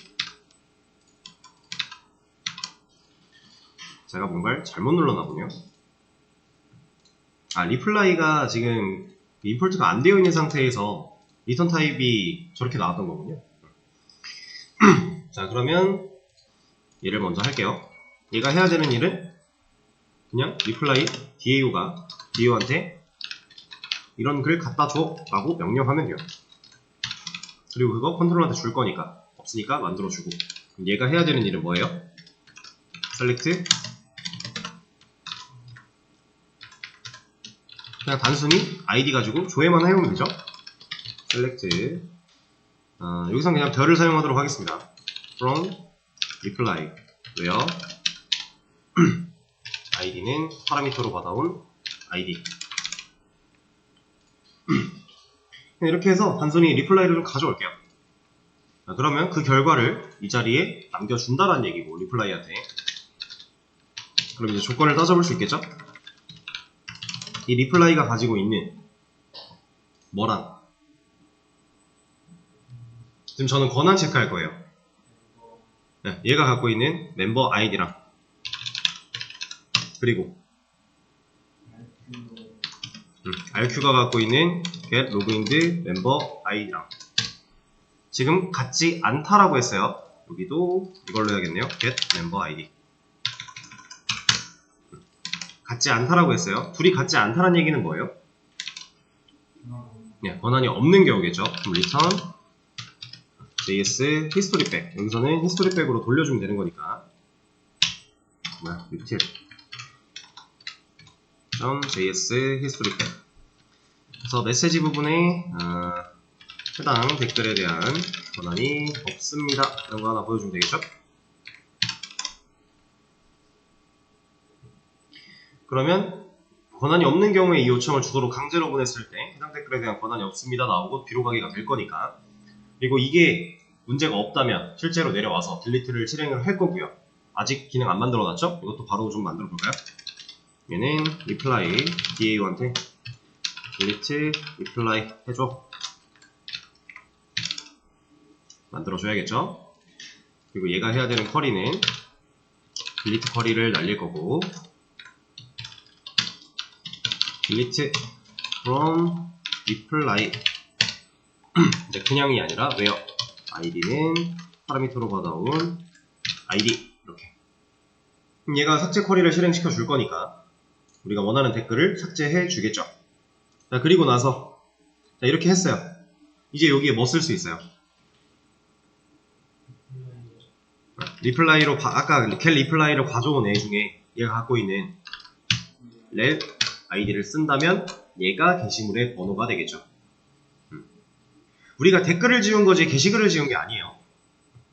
제가 뭔가를 잘못 눌렀나 보네요. 리플라이가 지금 임포트가 안 되어 있는 상태에서 리턴 타입이 저렇게 나왔던 거군요. 자, 그러면 얘를 먼저 할게요. 얘가 해야 되는 일은 그냥 reply DAO한테 이런 글 갖다 줘 라고 명령하면 돼요. 그리고 그거 컨트롤러한테 줄 거니까, 없으니까 만들어 주고. 그럼 얘가 해야 되는 일은 뭐예요? select, 그냥 단순히 id 가지고 조회만 해오면 되죠. select, 여기서 그냥 별을 사용하도록 하겠습니다. from reply where id는 파라미터로 받아온 id. 이렇게 해서 단순히 리플라이를 좀 가져올게요. 그러면 그 결과를 이 자리에 남겨준다라는 얘기고, 리플라이한테. 그럼 이제 조건을 따져볼 수 있겠죠? 이 리플라이가 가지고 있는 뭐랑, 지금 저는 권한 체크할 거예요. 네, 얘가 갖고 있는 멤버 아이디랑, 그리고 RQ가 갖고 있는 get logged member id랑 지금 같지 않다라고 했어요. 여기도 이걸로 해야겠네요. get member id. 같지 않다라고 했어요. 둘이 같지 않다는 얘기는 뭐예요? 네, 권한이 없는 경우겠죠. 그럼 return js history back. 여기서는 history back으로 돌려주면 되는 거니까. 뭐야, util .js history back. 그래서 메시지 부분에 해당 댓글에 대한 권한이 없습니다. 이런 거 하나 보여주면 되겠죠? 그러면 권한이 없는 경우에 이 요청을 주소로 강제로 보냈을 때 해당 댓글에 대한 권한이 없습니다 나오고 뒤로 가기가 될 거니까. 그리고 이게 문제가 없다면 실제로 내려와서 딜리트를 실행을 할 거고요. 아직 기능 안 만들어 놨죠? 이것도 바로 좀 만들어 볼까요? 얘는 reply DAO한테 delete reply 해줘. 만들어줘야겠죠? 그리고 얘가 해야 되는 쿼리는 delete 쿼리를 날릴 거고, delete from reply 이제 그냥이 아니라 where id는 파라미터로 받아온 id. 이렇게. 그럼 얘가 삭제 쿼리를 실행시켜 줄 거니까 우리가 원하는 댓글을 삭제해 주겠죠. 자, 그리고 나서 자, 이렇게 했어요. 이제 여기에 뭐 쓸 수 있어요? 리플라이로 아까 get 리플라이를 가져온 애 중에 얘가 갖고 있는 rel id를 쓴다면 얘가 게시물의 번호가 되겠죠. 우리가 댓글을 지운 거지 게시글을 지운 게 아니에요.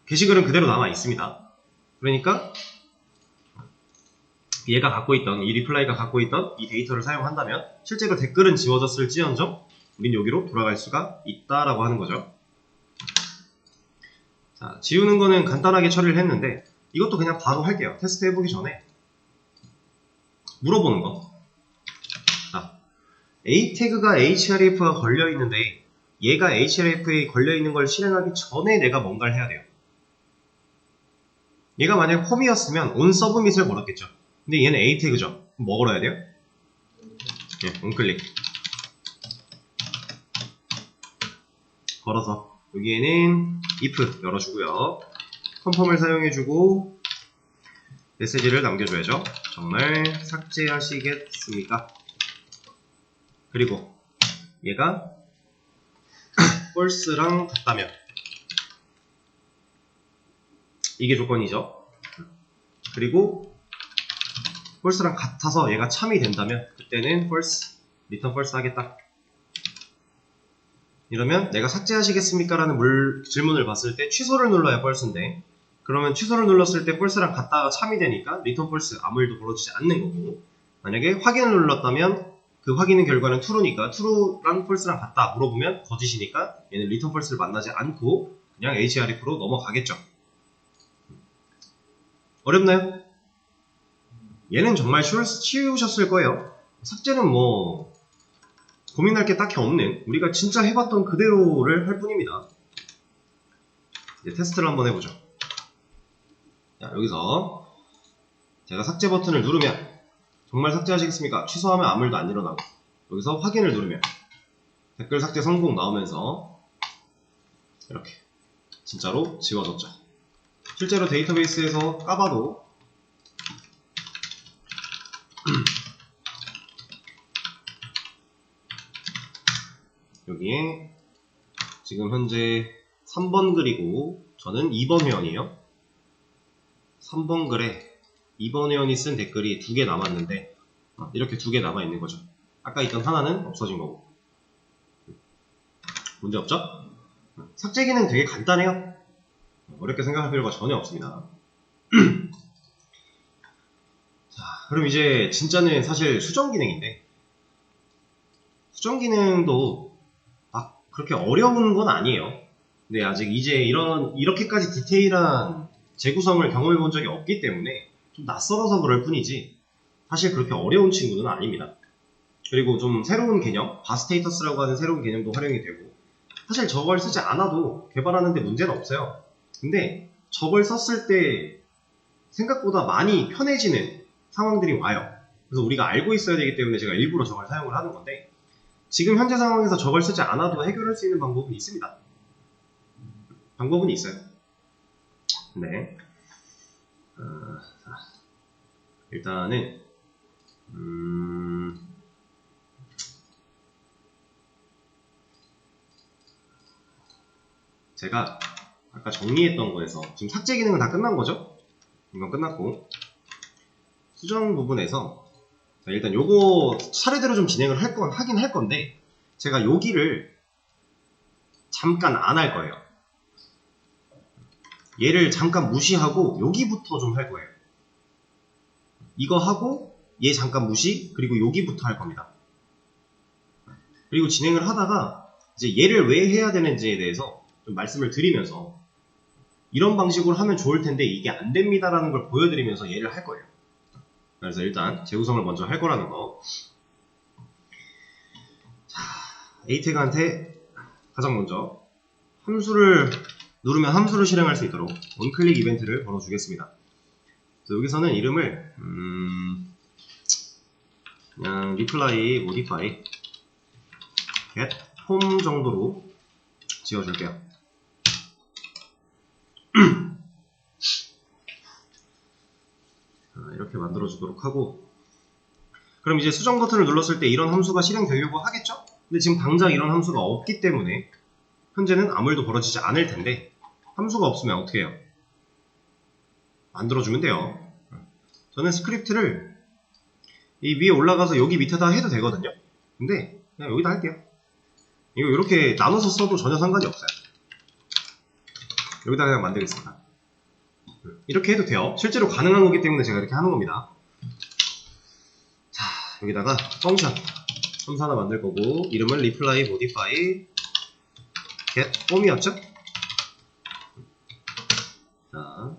게시글은 그대로 남아 있습니다. 그러니까 얘가 갖고 있던, 이 리플라이가 갖고 있던 이 데이터를 사용한다면 실제로 댓글은 지워졌을지언정 우린 여기로 돌아갈 수가 있다라고 하는 거죠. 자, 지우는 거는 간단하게 처리를 했는데 이것도 그냥 바로 할게요. 테스트 해보기 전에 물어보는 거. 자, A 태그가 href가 걸려 있는데 얘가 href에 걸려 있는 걸 실행하기 전에 내가 뭔가를 해야 돼요. 얘가 만약 홈이었으면 on submit을 걸었겠죠. 근데 얘는 A 태그죠. 그럼 뭐 걸어야 돼요? 네, onClick 걸어서 여기에는 if 열어주고요. 컨펌을 사용해주고 메시지를 남겨줘야죠. 정말 삭제하시겠습니까? 그리고 얘가 false랑 같다면 이게 조건이죠. 그리고 false랑 같아서 얘가 참이 된다면 그때는 false, return false 하겠다. 이러면 내가 삭제하시겠습니까? 라는 질문을 봤을 때 취소를 눌러야 false인데, 그러면 취소를 눌렀을 때 false랑 같다가 참이 되니까 return false 아무 일도 벌어지지 않는 거고, 만약에 확인을 눌렀다면 그 확인의 결과는 true니까 true랑 false랑 같다 물어보면 거짓이니까 얘는 return false를 만나지 않고 그냥 href로 넘어가겠죠. 어렵나요? 얘는 정말 쉬우셨을 거예요. 삭제는 뭐 고민할 게 딱히 없는, 우리가 진짜 해봤던 그대로를 할 뿐입니다. 이제 테스트를 한번 해보죠. 자, 여기서 제가 삭제 버튼을 누르면 정말 삭제하시겠습니까? 취소하면 아무 일도 안 일어나고, 여기서 확인을 누르면 댓글 삭제 성공 나오면서 이렇게 진짜로 지워졌죠. 실제로 데이터베이스에서 까봐도 여기에 지금 현재 3번 글이고 저는 2번 회원이에요. 3번 글에 2번 회원이 쓴 댓글이 2개 남았는데 이렇게 2개 남아있는 거죠. 아까 있던 하나는 없어진 거고. 문제 없죠? 삭제 기능 되게 간단해요. 어렵게 생각할 필요가 전혀 없습니다. 자, 그럼 이제 진짜는 사실 수정 기능인데, 수정 기능도 막 그렇게 어려운 건 아니에요. 근데 아직 이제 이렇게까지 디테일한 재구성을 경험해 본 적이 없기 때문에 좀 낯설어서 그럴 뿐이지 사실 그렇게 어려운 친구는 아닙니다. 그리고 좀 새로운 개념, 바스테이터스라고 하는 새로운 개념도 활용이 되고, 사실 저걸 쓰지 않아도 개발하는데 문제는 없어요. 근데 저걸 썼을 때 생각보다 많이 편해지는 상황들이 와요. 그래서 우리가 알고 있어야 되기 때문에 제가 일부러 저걸 사용을 하는 건데, 지금 현재 상황에서 저걸 쓰지 않아도 해결할 수 있는 방법은 있습니다. 방법은 있어요. 네. 일단은 제가 아까 정리했던 거에서 지금 삭제 기능은 다 끝난 거죠? 이건 끝났고, 수정 부분에서 일단 요거 차례대로 좀 진행을 하긴 할 건데, 제가 여기를 잠깐 안 할 거예요. 얘를 잠깐 무시하고 여기부터 좀 할 거예요. 이거 하고 얘 잠깐 무시, 그리고 여기부터 할 겁니다. 그리고 진행을 하다가 이제 얘를 왜 해야 되는지에 대해서 좀 말씀을 드리면서 이런 방식으로 하면 좋을 텐데 이게 안 됩니다라는 걸 보여드리면서 얘를 할 거예요. 그래서 일단 재구성을 먼저 할 거라는 거. 자, 에이텍한테 가장 먼저 함수를 누르면 함수를 실행할 수 있도록 원클릭 이벤트를 걸어주겠습니다. 그래서 여기서는 이름을 그냥 reply modify get home 정도로 지어줄게요. 이렇게 만들어주도록 하고, 그럼 이제 수정 버튼을 눌렀을 때 이런 함수가 실행되려고 하겠죠? 근데 지금 당장 이런 함수가 없기 때문에 현재는 아무 일도 벌어지지 않을 텐데, 함수가 없으면 어떻게 해요? 만들어주면 돼요. 저는 스크립트를 이 위에 올라가서 여기 밑에다 해도 되거든요. 근데 그냥 여기다 할게요. 이거 이렇게 나눠서 써도 전혀 상관이 없어요. 여기다 그냥 만들겠습니다. 이렇게 해도 돼요. 실제로 가능한 거기 때문에 제가 이렇게 하는 겁니다. 자, 여기다가 펑션 함수 하나 만들 거고, 이름은 reply modify get home이었죠? 자,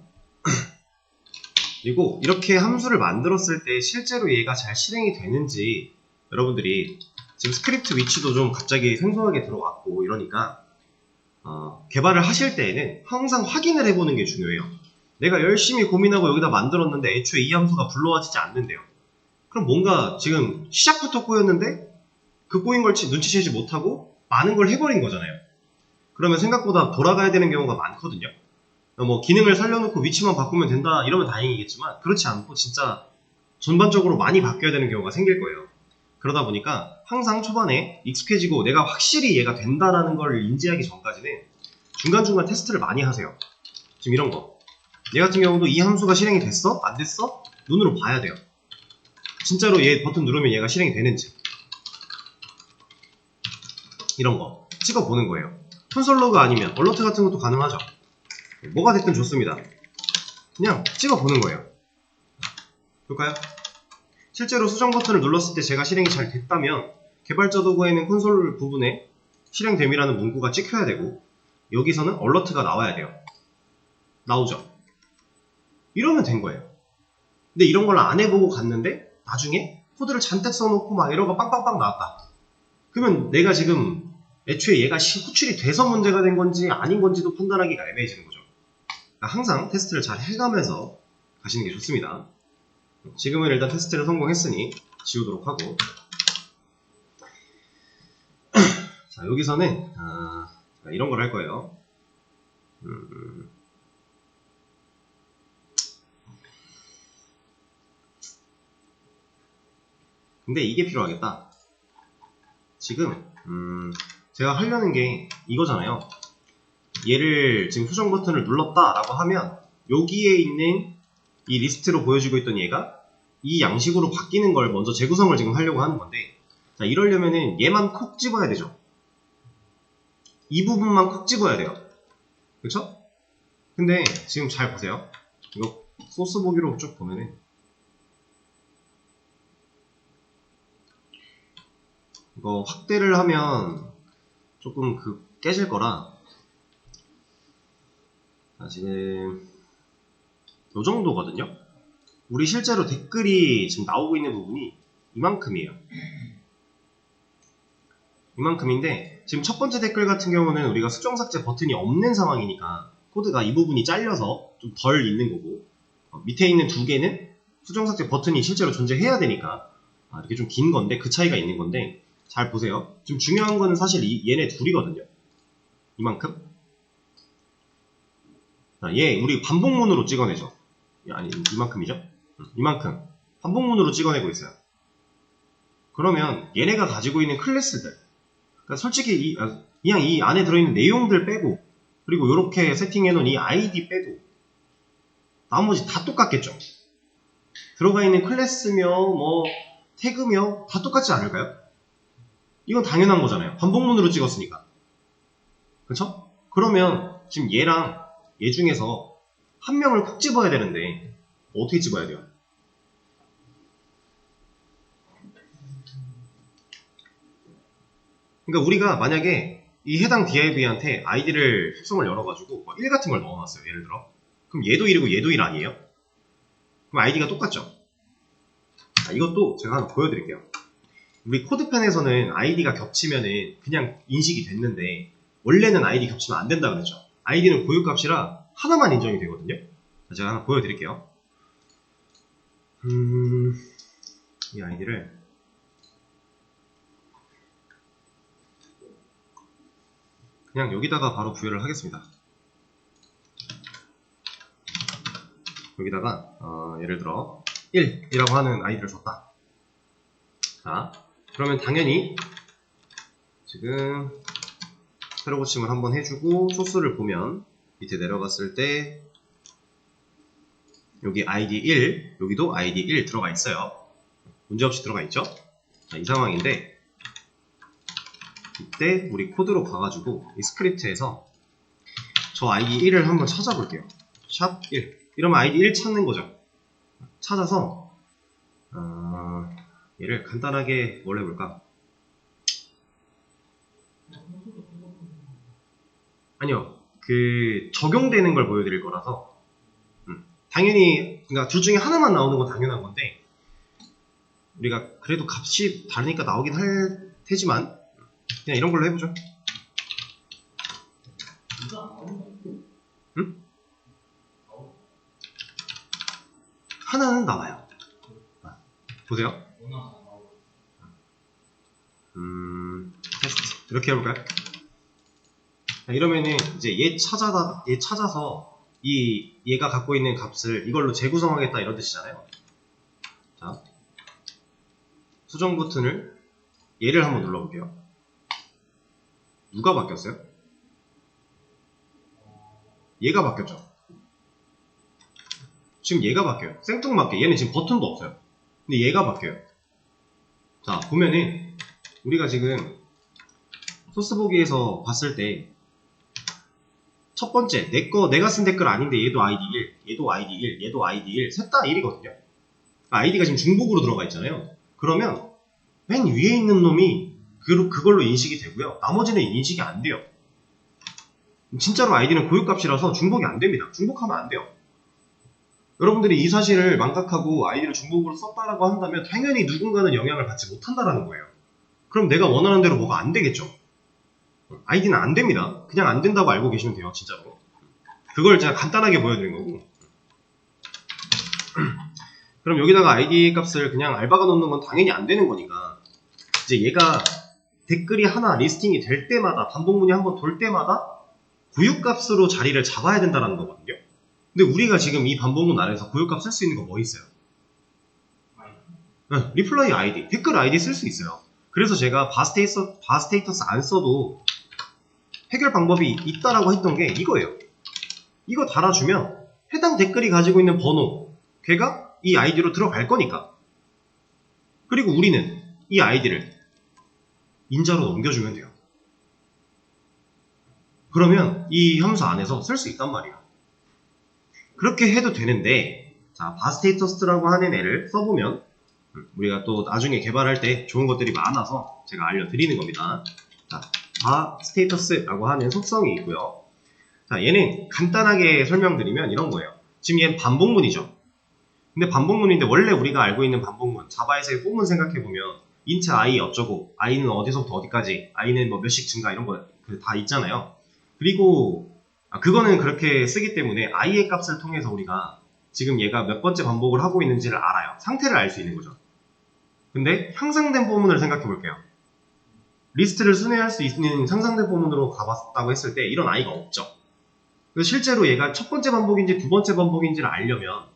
그리고 이렇게 함수를 만들었을 때 실제로 얘가 잘 실행이 되는지, 여러분들이 지금 스크립트 위치도 좀 갑자기 생소하게 들어왔고 이러니까 개발을 하실 때에는 항상 확인을 해보는 게 중요해요. 내가 열심히 고민하고 여기다 만들었는데 애초에 이 함수가 불러와지지 않는데요. 그럼 뭔가 지금 시작부터 꼬였는데 그 꼬인 걸 눈치채지 못하고 많은 걸 해버린 거잖아요. 그러면 생각보다 돌아가야 되는 경우가 많거든요. 뭐 기능을 살려놓고 위치만 바꾸면 된다 이러면 다행이겠지만, 그렇지 않고 진짜 전반적으로 많이 바뀌어야 되는 경우가 생길 거예요. 그러다 보니까 항상 초반에 익숙해지고 내가 확실히 얘가 된다라는 걸 인지하기 전까지는 중간중간 테스트를 많이 하세요. 지금 이런 거. 얘 같은 경우도 이 함수가 실행이 됐어? 안 됐어? 눈으로 봐야 돼요. 진짜로 얘 버튼 누르면 얘가 실행이 되는지. 이런 거 찍어보는 거예요. 콘솔로그 아니면 얼러트 같은 것도 가능하죠. 뭐가 됐든 좋습니다. 그냥 찍어보는 거예요. 볼까요? 실제로 수정 버튼을 눌렀을 때 제가 실행이 잘 됐다면 개발자 도구에는 콘솔 부분에 실행됨이라는 문구가 찍혀야 되고 여기서는 얼러트가 나와야 돼요. 나오죠? 이러면 된 거예요. 근데 이런 걸 안 해보고 갔는데 나중에 코드를 잔뜩 써놓고 막 에러가 빵빵빵 나왔다. 그러면 내가 지금 애초에 얘가 호출이 돼서 문제가 된 건지 아닌 건지도 판단하기가 애매해지는 거죠. 그러니까 항상 테스트를 잘 해가면서 가시는 게 좋습니다. 지금은 일단 테스트를 성공했으니 지우도록 하고 자 여기서는 이런 걸 할 거예요. 근데 이게 필요하겠다. 지금 제가 하려는 게 이거잖아요. 얘를 지금 수정 버튼을 눌렀다 라고 하면 여기에 있는 이 리스트로 보여주고 있던 얘가 이 양식으로 바뀌는 걸 먼저 재구성을 지금 하려고 하는 건데 자 이러려면은 얘만 콕 집어야 되죠. 이 부분만 콕 집어야 돼요. 그쵸? 근데 지금 잘 보세요. 이거 소스 보기로 쭉 보면은 이거 확대를 하면 조금 깨질 거라 지금 요 정도거든요. 우리 실제로 댓글이 지금 나오고 있는 부분이 이만큼이에요. 이만큼인데 지금 첫 번째 댓글 같은 경우는 우리가 수정 삭제 버튼이 없는 상황이니까 코드가 이 부분이 잘려서 좀 덜 있는 거고 밑에 있는 두 개는 수정 삭제 버튼이 실제로 존재해야 되니까 이렇게 좀 긴 건데 그 차이가 있는 건데 잘 보세요. 지금 중요한 거는 사실 얘네 둘이거든요. 이만큼. 얘 우리 반복문으로 찍어내죠. 아니 이만큼이죠. 이만큼 반복문으로 찍어내고 있어요. 그러면 얘네가 가지고 있는 클래스들 그러니까 솔직히 그냥 이 안에 들어있는 내용들 빼고 그리고 이렇게 세팅해놓은 이 아이디 빼고 나머지 다 똑같겠죠. 들어가 있는 클래스며 뭐 태그며 다 똑같지 않을까요? 이건 당연한 거잖아요. 반복문으로 찍었으니까. 그쵸? 그러면 지금 얘랑 얘 중에서 한 명을 콕 집어야 되는데 어떻게 집어야 돼요? 그러니까 우리가 만약에 이 해당 div한테 아이디를 속성을 열어가지고 1 같은 걸 넣어놨어요. 예를 들어. 그럼 얘도 1이고 얘도 1 아니에요? 그럼 아이디가 똑같죠? 이것도 제가 하나 보여드릴게요. 우리 코드펜에서는 아이디가 겹치면은 그냥 인식이 됐는데 원래는 아이디 겹치면 안 된다 그랬죠. 아이디는 고유값이라 하나만 인정이 되거든요. 제가 하나 보여드릴게요. 이 아이디를 그냥 여기다가 바로 부여를 하겠습니다. 여기다가 예를 들어 1이라고 하는 아이디를 줬다. 자, 그러면 당연히 지금 새로 고침을 한번 해주고 소스를 보면 밑에 내려갔을 때 여기 id 1 여기도 id 1 들어가 있어요. 문제없이 들어가 있죠. 자, 이 상황인데 이때 우리 코드로 가가지고 이 스크립트에서 저 id 1을 한번 찾아볼게요. 샵 1 이러면 id 1 찾는 거죠. 찾아서 얘를 간단하게 뭘 해볼까? 아니요, 적용되는 걸 보여드릴 거라서 당연히 그러니까 둘 중에 하나만 나오는 건 당연한 건데 우리가 그래도 값이 다르니까 나오긴 할 테지만 그냥 이런 걸로 해보죠. 응? 하나는 나와요. 보세요. 테스트 이렇게 해볼까요? 이러면은 이제 얘 찾아서 얘가 갖고 있는 값을 이걸로 재구성하겠다 이런 뜻이잖아요. 자, 수정 버튼을 얘를 한번 눌러볼게요. 누가 바뀌었어요? 얘가 바뀌었죠. 지금 얘가 바뀌어요. 생뚱맞게. 얘는 지금 버튼도 없어요. 근데 얘가 바뀌어요. 자, 보면은 우리가 지금 소스 보기에서 봤을 때 첫 번째, 내가 쓴 댓글 아닌데 얘도 ID 1, 얘도 ID 1, 얘도 ID 1, 셋 다 1이거든요. 아이디가 지금 중복으로 들어가 있잖아요. 그러면 맨 위에 있는 놈이 그걸로 인식이 되고요. 나머지는 인식이 안 돼요. 진짜로 아이디는 고유값이라서 중복이 안 됩니다. 중복하면 안 돼요. 여러분들이 이 사실을 망각하고 아이디를 중복으로 썼다라고 한다면 당연히 누군가는 영향을 받지 못한다라는 거예요. 그럼 내가 원하는 대로 뭐가 안 되겠죠. 아이디는 안 됩니다. 그냥 안 된다고 알고 계시면 돼요. 진짜로. 그걸 제가 간단하게 보여드린 거고. 그럼 여기다가 아이디 값을 그냥 알바가 넣는 건 당연히 안 되는 거니까 이제 얘가 댓글이 하나 리스팅이 될 때마다 반복문이 한번 돌 때마다 고유값으로 자리를 잡아야 된다는 거거든요. 근데 우리가 지금 이 반복문 안에서 고유값 쓸 수 있는 거 뭐 있어요? 리플라이 아이디, 댓글 아이디 쓸 수 있어요. 그래서 제가 바스테이터스 안 써도 해결 방법이 있다라고 했던 게 이거예요. 이거 달아주면 해당 댓글이 가지고 있는 번호, 걔가 이 아이디로 들어갈 거니까. 그리고 우리는 이 아이디를 인자로 넘겨주면 돼요. 그러면 이 함수 안에서 쓸 수 있단 말이에요. 그렇게 해도 되는데, 자, 바스테이터스라고 하는 애를 써보면 우리가 또 나중에 개발할 때 좋은 것들이 많아서 제가 알려드리는 겁니다. 자, 바스테이터스라고 하는 속성이 있고요. 자, 얘는 간단하게 설명드리면 이런 거예요. 지금 얘는 반복문이죠. 근데 반복문인데 원래 우리가 알고 있는 반복문, 자바에서의 폼문 생각해보면 int i 어쩌고, i는 어디서부터 어디까지, i는 뭐 몇씩 증가 이런 거 다 있잖아요. 그리고 그거는 그렇게 쓰기 때문에 i의 값을 통해서 우리가 지금 얘가 몇 번째 반복을 하고 있는지를 알아요. 상태를 알 수 있는 거죠. 근데 향상된 폼문을 생각해 볼게요. 리스트를 순회할 수 있는 상상된 폼문으로 가봤다고 했을 때 이런 i가 없죠. 그래서 실제로 얘가 첫 번째 반복인지 두 번째 반복인지를 알려면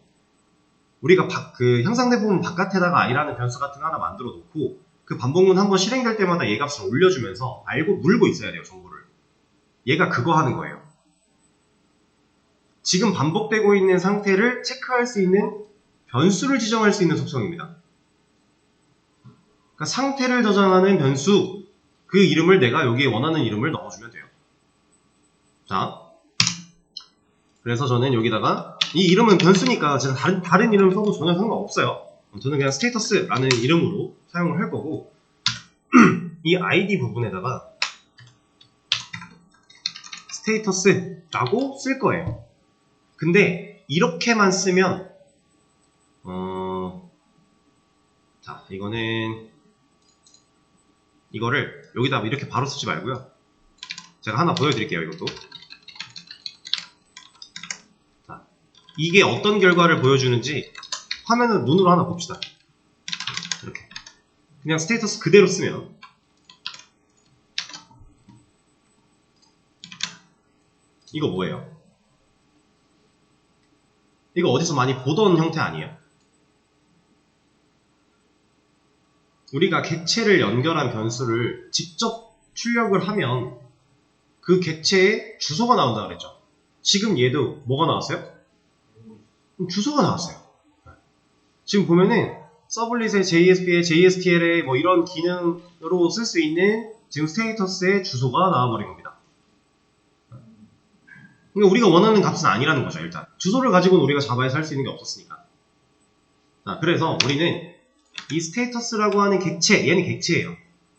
우리가 그 향상된 폼문 바깥에다가 i라는 변수 같은 거 하나 만들어 놓고 그 반복문 한번 실행될 때마다 얘 값을 올려주면서 알고 물고 있어야 돼요. 정보를. 얘가 그거 하는 거예요. 지금 반복되고 있는 상태를 체크할 수 있는 변수를 지정할 수 있는 속성입니다. 그러니까 상태를 저장하는 변수, 그 이름을 내가 여기에 원하는 이름을 넣어주면 돼요. 자, 그래서 저는 여기다가 이 이름은 변수니까 제가 다른 이름 써도 전혀 상관없어요. 저는 그냥 스테이터스라는 이름으로 사용을 할 거고 이 id 부분에다가 스테이터스라고 쓸 거예요. 근데 이렇게만 쓰면 자, 이거를 여기다 이렇게 바로 쓰지 말고요. 제가 하나 보여드릴게요. 이것도. 자, 이게 어떤 결과를 보여주는지 화면을 눈으로 하나 봅시다. 이렇게 그냥 스테이터스 그대로 쓰면 이거 뭐예요? 이거 어디서 많이 보던 형태 아니에요? 우리가 객체를 연결한 변수를 직접 출력을 하면 그 객체에 주소가 나온다 그랬죠. 지금 얘도 뭐가 나왔어요? 주소가 나왔어요. 지금 보면은 서블릿의 JSP의 JSTL의 뭐 이런 기능으로 쓸 수 있는 지금 스테이터스의 주소가 나와버린 겁니다. 그러니까 우리가 원하는 값은 아니라는 거죠. 일단 주소를 가지고는 우리가 자바에서 할 수 있는 게 없었으니까. 자, 그래서 우리는 이 스테이터스라고 하는 객체, 얘는 객체예요.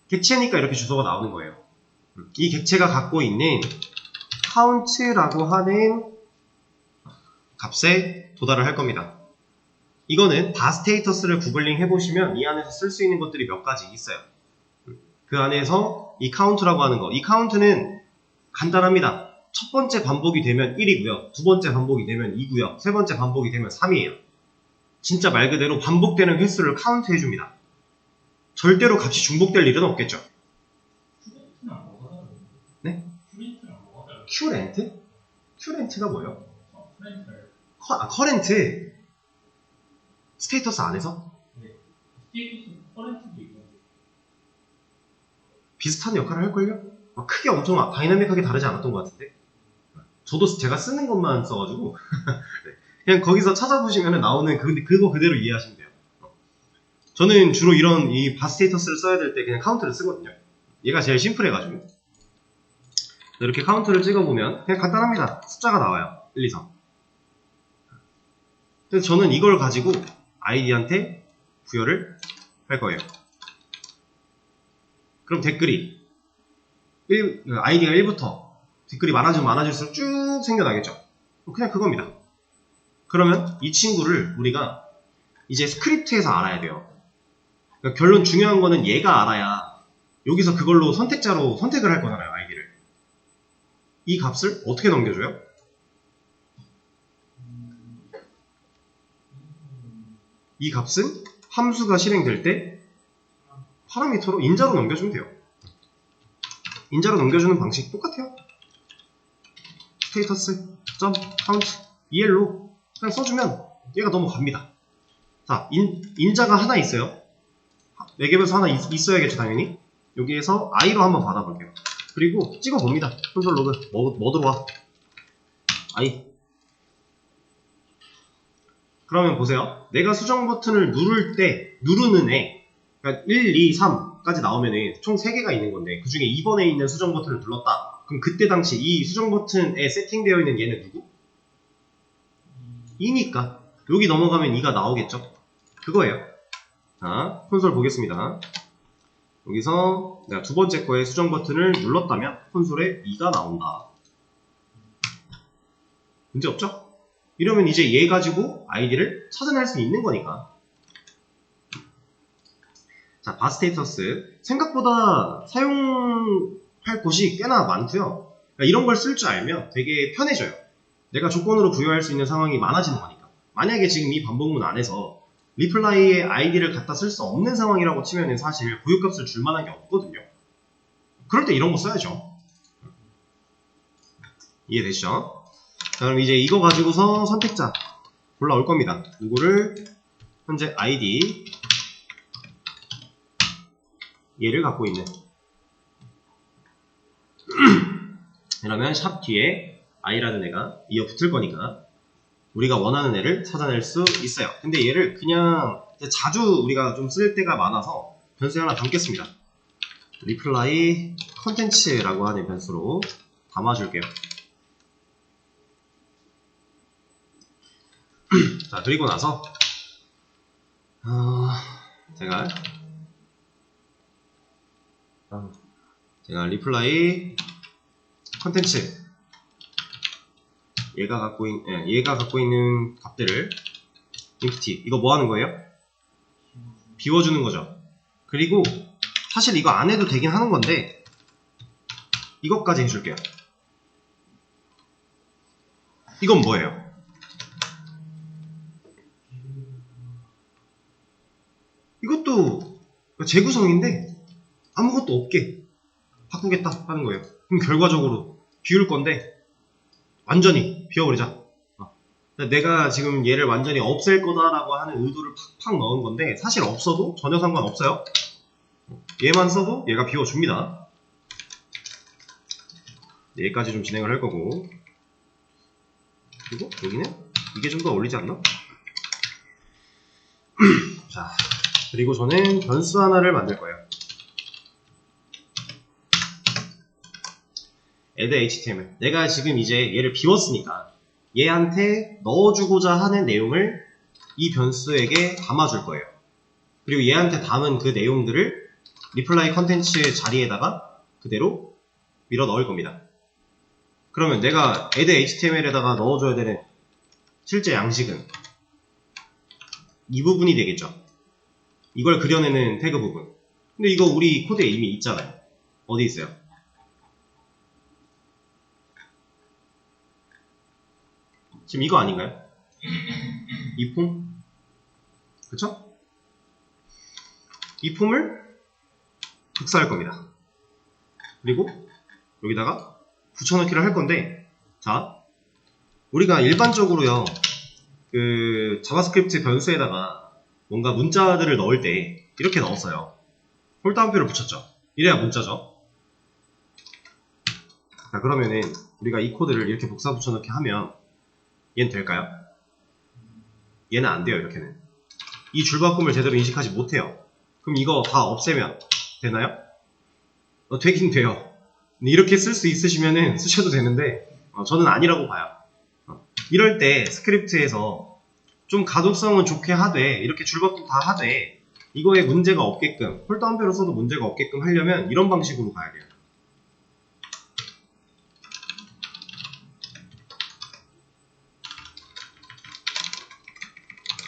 객체니까 이렇게 주소가 나오는 거예요. 이 객체가 갖고 있는 count라고 하는 값에 도달을 할 겁니다. 이거는 바스테이터스를 구글링 해보시면 이 안에서 쓸 수 있는 것들이 몇 가지 있어요. 그 안에서 이 count라고 하는 거, 이 count는 간단합니다. 첫 번째 반복이 되면 1이고요. 두 번째 반복이 되면 2고요. 세 번째 반복이 되면 3이에요. 진짜 말 그대로 반복되는 횟수를 카운트 해줍니다. 절대로 값이 중복될 일은 없겠죠. 네? 큐렌트? 큐렌트가 뭐예요? 커렌트. 스테이터스 안에서? 네. 스테이터스 커렌트도 있고. 비슷한 역할을 할걸요? 막 크게 엄청 다이나믹하게 다르지 않았던 것 같은데 저도 제가 쓰는 것만 써가지고 그냥 거기서 찾아보시면 나오는 그거 그대로 이해하시면 돼요. 저는 주로 이런 이 바스테이터스를 써야 될 때 그냥 카운트를 쓰거든요. 얘가 제일 심플해가지고 이렇게 카운트를 찍어보면 그냥 간단합니다. 숫자가 나와요. 1, 2, 3. 그래서 저는 이걸 가지고 아이디한테 부여를 할 거예요. 그럼 댓글이 아이디가 1부터 댓글이 많아지면 많아질수록 쭉 생겨나겠죠. 그냥 그겁니다. 그러면 이 친구를 우리가 이제 스크립트에서 알아야 돼요. 그러니까 결론 중요한 거는 얘가 알아야 여기서 그걸로 선택자로 선택을 할 거잖아요. 아이디를. 이 값을 어떻게 넘겨줘요? 이 값은 함수가 실행될 때 파라미터로 인자로 넘겨주면 돼요. 인자로 넘겨주는 방식 똑같아요. 스테이터스 점 카운트 EL로 그냥 써주면 얘가 넘어갑니다. 자, 인자가 하나 있어요. 4개변수 하나 있어야겠죠, 당연히. 여기에서 i로 한번 받아볼게요. 그리고 찍어봅니다. 콘솔 로그 뭐 들어와? i. 그러면 보세요. 내가 수정 버튼을 누르는 애, 그러니까 1, 2, 3까지 나오면 총 3개가 있는 건데 그 중에 2번에 있는 수정 버튼을 눌렀다. 그럼 그때 당시 이 수정 버튼에 세팅되어 있는 얘는 누구? 2니까 여기 넘어가면 2가 나오겠죠? 그거예요. 자, 콘솔 보겠습니다. 여기서 내가 두 번째 거에 수정 버튼을 눌렀다면 콘솔에 2가 나온다. 문제 없죠? 이러면 이제 얘 가지고 아이디를 찾아낼 수 있는 거니까. 자, 바스테이터스 생각보다 사용할 곳이 꽤나 많고요. 그러니까 이런 걸 쓸 줄 알면 되게 편해져요. 내가 조건으로 부여할 수 있는 상황이 많아지는 거니까. 만약에 지금 이 반복문 안에서 리플라이의 아이디를 갖다 쓸 수 없는 상황이라고 치면 사실 고유값을 줄 만한 게 없거든요. 그럴 때 이런 거 써야죠. 이해되시죠? 자, 그럼 이제 이거 가지고서 선택자 골라올 겁니다. 누구를 현재 아이디 얘를 갖고 있는 이러면 샵 뒤에 i라는 애가 이어 붙을 거니까 우리가 원하는 애를 찾아낼 수 있어요. 근데 얘를 그냥 자주 우리가 좀 쓸 때가 많아서 변수에 하나 담겠습니다. reply 컨텐츠라고 하는 변수로 담아줄게요. 자, 그리고 나서 제가 reply 컨텐츠 얘가 갖고 있는 값들을 empty 이거 뭐 하는 거예요? 비워주는 거죠. 그리고 사실 이거 안 해도 되긴 하는 건데 이것까지 해줄게요. 이건 뭐예요? 이것도 재구성인데 아무것도 없게 바꾸겠다 하는 거예요. 그럼 결과적으로 비울 건데 완전히 비워버리자. 내가 지금 얘를 완전히 없앨 거다라고 하는 의도를 팍팍 넣은 건데 사실 없어도 전혀 상관없어요. 얘만 써도 얘가 비워줍니다. 얘까지 좀 진행을 할 거고 그리고 여기는 이게 좀 더 어울리지 않나? 자, 그리고 저는 변수 하나를 만들 거예요. add html. 내가 지금 이제 얘를 비웠으니까 얘한테 넣어주고자 하는 내용을 이 변수에게 담아줄 거예요. 그리고 얘한테 담은 그 내용들을 reply 컨텐츠의 자리에다가 그대로 밀어 넣을 겁니다. 그러면 내가 add html에다가 넣어줘야 되는 실제 양식은 이 부분이 되겠죠. 이걸 그려내는 태그 부분. 근데 이거 우리 코드에 이미 있잖아요. 어디 있어요? 지금 이거 아닌가요? 이 폼? 그쵸? 이 폼을 복사할 겁니다. 그리고 여기다가 붙여넣기를 할 건데, 자, 우리가 일반적으로요, 그 자바스크립트 변수에다가 뭔가 문자들을 넣을 때 이렇게 넣었어요. 홀다운표를 붙였죠. 이래야 문자죠. 자, 그러면은 우리가 이 코드를 이렇게 복사 붙여넣기 하면 얘는 될까요? 얘는 안 돼요. 이렇게는 이 줄바꿈을 제대로 인식하지 못해요. 그럼 이거 다 없애면 되나요? 되긴 돼요. 이렇게 쓸 수 있으시면은 쓰셔도 되는데 저는 아니라고 봐요. 이럴 때 스크립트에서 좀 가독성은 좋게 하되 이렇게 줄바꿈 다 하되 이거에 문제가 없게끔 홀다운표로 써도 문제가 없게끔 하려면 이런 방식으로 가야 돼요.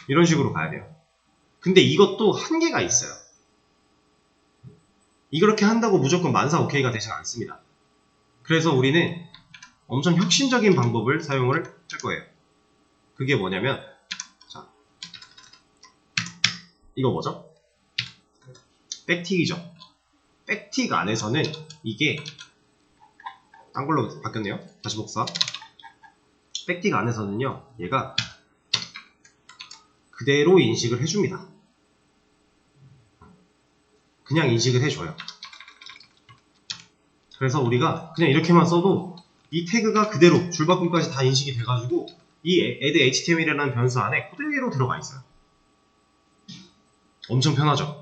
이런 식으로 가야 돼요. 근데 이것도 한계가 있어요. 이렇게 한다고 무조건 만사 오케이가 되진 않습니다. 그래서 우리는 엄청 혁신적인 방법을 사용을 할 거예요. 그게 뭐냐면, 자, 이거 뭐죠? 백틱이죠. 백틱 안에서는 이게 딴 걸로 바뀌었네요. 다시 복사. 백틱 안에서는요, 얘가 그대로 인식을 해줍니다. 그냥 인식을 해줘요. 그래서 우리가 그냥 이렇게만 써도 이 태그가 그대로 줄바꿈까지 다 인식이 돼가지고 이 add html이라는 변수 안에 그대로 들어가 있어요. 엄청 편하죠?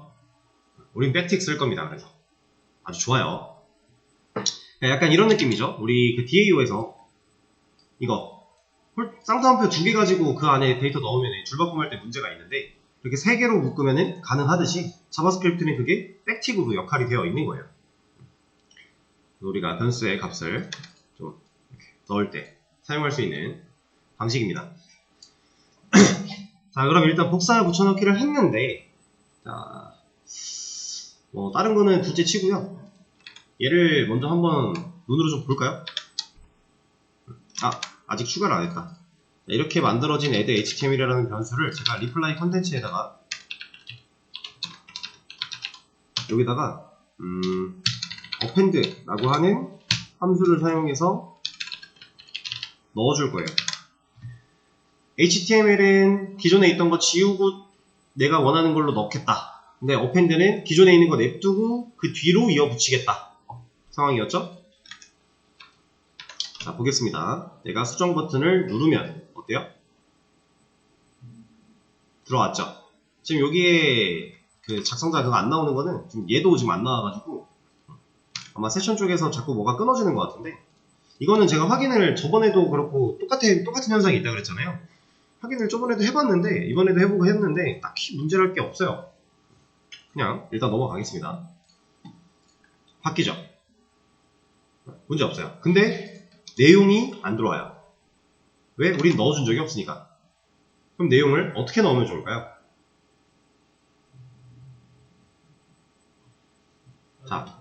우린 백틱 쓸 겁니다. 그래서 아주 좋아요. 약간 이런 느낌이죠. 우리 그 DAO에서 이거 쌍따옴표 2개 가지고 그 안에 데이터 넣으면 줄바꿈할 때 문제가 있는데 이렇게 3개로 묶으면 가능하듯이 자바스크립트는 그게 백틱으로 역할이 되어 있는 거예요. 우리가 변수의 값을 좀 이렇게 넣을 때 사용할 수 있는 방식입니다. 자, 그럼 일단 복사를 붙여넣기를 했는데, 자, 뭐 다른 거는 둘째 치고요. 얘를 먼저 한번 눈으로 좀 볼까요? 아직 추가를 안 했다. 이렇게 만들어진 add html이라는 변수를 제가 reply 컨텐츠에다가 여기다가 append라고 하는 함수를 사용해서 넣어줄 거예요. HTML은 기존에 있던 거 지우고 내가 원하는 걸로 넣겠다. 근데 append는 기존에 있는 거 냅두고 그 뒤로 이어붙이겠다. 상황이었죠? 자, 보겠습니다. 내가 수정 버튼을 누르면 어때요? 들어왔죠? 지금 여기에 그 작성자 그거 안 나오는 거는 지금 얘도 지금 안 나와가지고 아마 세션 쪽에서 자꾸 뭐가 끊어지는 것 같은데, 이거는 제가 확인을 저번에도 그렇고 똑같은 현상이 있다고 그랬잖아요. 확인을 저번에도 해봤는데 이번에도 해보고 했는데 딱히 문제랄 게 없어요. 그냥 일단 넘어가겠습니다. 바뀌죠? 문제 없어요. 근데 내용이 안 들어와요. 왜? 우린 넣어준 적이 없으니까. 그럼 내용을 어떻게 넣으면 좋을까요? 자,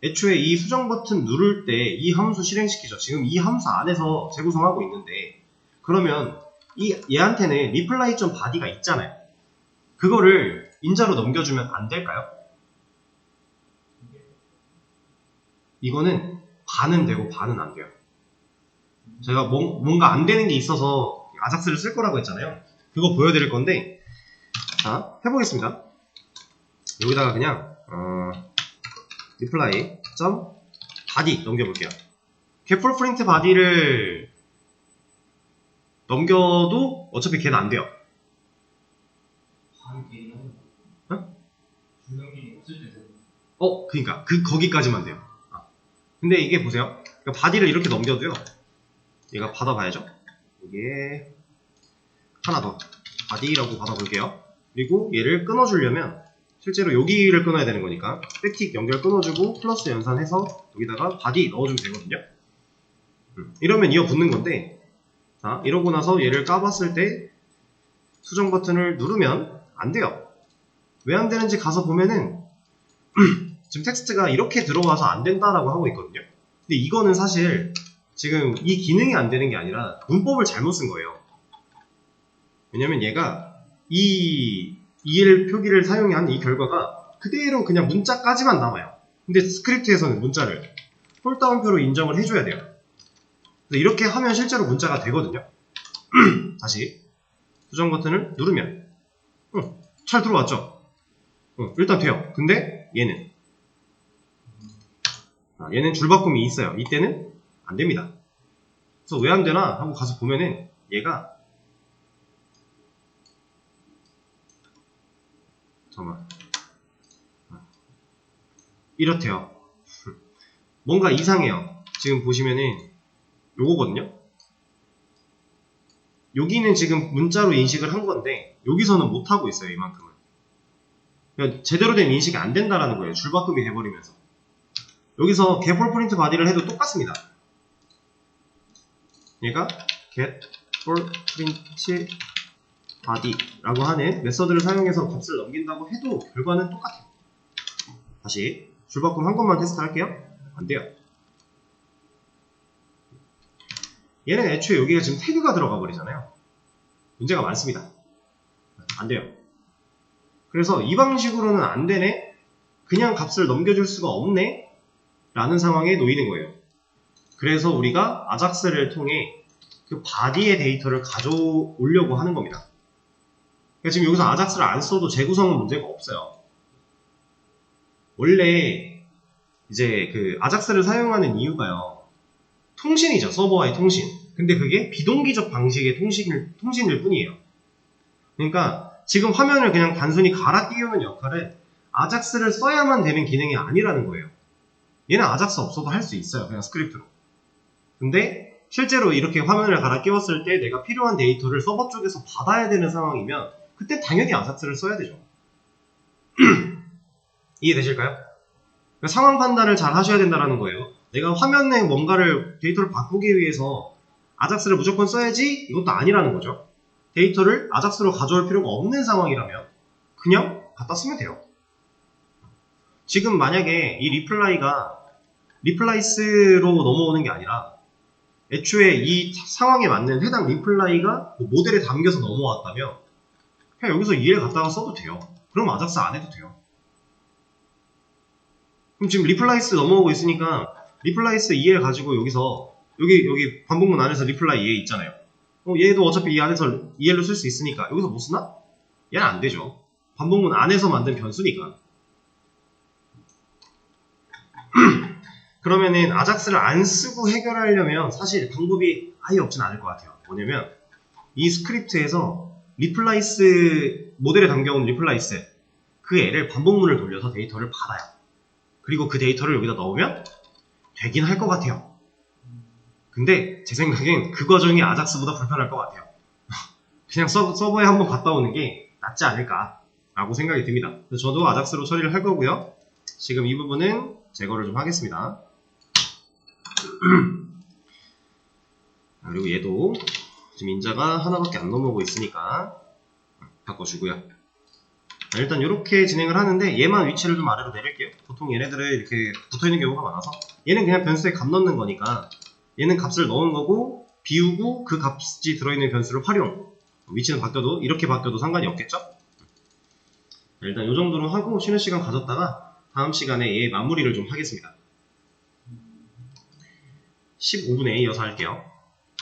애초에 이 수정 버튼 누를 때 이 함수 실행시키죠. 지금 이 함수 안에서 재구성하고 있는데, 그러면 얘한테는 reply.body가 있잖아요. 그거를 인자로 넘겨주면 안 될까요? 이거는 반은 되고 반은 안 돼요. 제가 뭔가 안 되는 게 있어서 아작스를 쓸 거라고 했잖아요. 그거 보여드릴 건데, 자, 해보겠습니다. 여기다가 그냥 reply.body 넘겨볼게요. 개풀 프린트 body를 넘겨도 어차피 걔는 안 돼요. 그니까 거기까지만 돼요. 근데 이게 보세요. 그러니까 바디를 이렇게 넘겨도요, 얘가 받아봐야죠. 이게 하나 더 바디라고 받아볼게요. 그리고 얘를 끊어주려면 실제로 여기를 끊어야 되는 거니까 백틱 연결 끊어주고 플러스 연산해서 여기다가 바디 넣어주면 되거든요. 이러면 이어 붙는 건데, 자, 이러고 나서 얘를 까봤을 때 수정 버튼을 누르면 안 돼요. 왜 안 되는지 가서 보면은 지금 텍스트가 이렇게 들어와서 안 된다라고 하고 있거든요. 근데 이거는 사실 지금 이 기능이 안 되는 게 아니라 문법을 잘못 쓴 거예요. 왜냐면 얘가 이 EL 표기를 사용한 이 결과가 그대로 그냥 문자까지만 남아요. 근데 스크립트에서는 문자를 홀다운표로 인정을 해줘야 돼요. 그래서 이렇게 하면 실제로 문자가 되거든요. 다시 수정 버튼을 누르면 잘 들어왔죠? 일단 돼요. 근데 얘는 얘는 줄바꿈이 있어요. 이때는 안 됩니다. 그래서 왜 안 되나 하고 가서 보면은 얘가 잠깐만 이렇대요. 뭔가 이상해요. 지금 보시면은 요거거든요. 여기는 지금 문자로 인식을 한 건데 여기서는 못하고 있어요. 이만큼은. 그러니까 제대로 된 인식이 안 된다라는 거예요. 줄바꿈이 돼버리면서. 여기서 get for print body를 해도 똑같습니다. 얘가 get for print body라고 하는 메서드를 사용해서 값을 넘긴다고 해도 결과는 똑같아요. 다시 줄바꿈 한 것만 테스트 할게요. 안 돼요. 얘는 애초에 여기가 지금 태그가 들어가 버리잖아요. 문제가 많습니다. 안 돼요. 그래서 이 방식으로는 안 되네? 그냥 값을 넘겨줄 수가 없네? 라는 상황에 놓이는 거예요. 그래서 우리가 아작스를 통해 그 바디의 데이터를 가져오려고 하는 겁니다. 그러니까 지금 여기서 아작스를 안 써도 재구성은 문제가 없어요. 원래 이제 그 아작스를 사용하는 이유가요. 통신이죠. 서버와의 통신. 근데 그게 비동기적 방식의 통신일 뿐이에요. 그러니까 지금 화면을 그냥 단순히 갈아 끼우는 역할을 아작스를 써야만 되는 기능이 아니라는 거예요. 얘는 아작스 없어도 할 수 있어요. 그냥 스크립트로. 근데 실제로 이렇게 화면을 갈아 끼웠을 때 내가 필요한 데이터를 서버 쪽에서 받아야 되는 상황이면 그때 당연히 아작스를 써야 되죠. 이해되실까요? 그러니까 상황 판단을 잘 하셔야 된다는 거예요. 내가 화면에 뭔가를 데이터를 바꾸기 위해서 아작스를 무조건 써야지 이것도 아니라는 거죠. 데이터를 아작스로 가져올 필요가 없는 상황이라면 그냥 갖다 쓰면 돼요. 지금 만약에 이 리플라이가 리플라이스로 넘어오는 게 아니라 애초에 이 상황에 맞는 해당 리플라이가 모델에 담겨서 넘어왔다면 그냥 여기서 EL 갖다가 써도 돼요. 그럼 아작스 안 해도 돼요. 그럼 지금 리플라이스 넘어오고 있으니까 리플라이스 EL 가지고 여기서 여기 반복문 안에서 리플라이 얘 있잖아요. 얘도 어차피 이 안에서 EL로 쓸 수 있으니까 여기서 못 쓰나? 얘는 안 되죠. 반복문 안에서 만든 변수니까. 그러면은 아작스를 안 쓰고 해결하려면 사실 방법이 아예 없진 않을 것 같아요. 뭐냐면 이 스크립트에서 리플라이스 모델에 담겨온 리플라이스 그 애를 반복문을 돌려서 데이터를 받아요. 그리고 그 데이터를 여기다 넣으면 되긴 할 것 같아요. 근데 제 생각엔 그 과정이 아작스보다 불편할 것 같아요. 그냥 서버에 한번 갔다 오는 게 낫지 않을까 라고 생각이 듭니다. 그래서 저도 아작스로 처리를 할 거고요. 지금 이 부분은 제거를 좀 하겠습니다. 그리고 얘도 지금 인자가 하나밖에 안 넘어오고 있으니까 바꿔주고요. 일단 이렇게 진행을 하는데 얘만 위치를 좀 아래로 내릴게요. 보통 얘네들은 이렇게 붙어있는 경우가 많아서 얘는 그냥 변수에 값 넣는 거니까 얘는 값을 넣은 거고 비우고 그 값이 들어있는 변수를 활용. 위치는 바뀌어도 이렇게 바뀌어도 상관이 없겠죠? 일단 이 정도로 하고 쉬는 시간 가졌다가 다음 시간에 얘 마무리를 좀 하겠습니다. 15분에 이어서 할게요.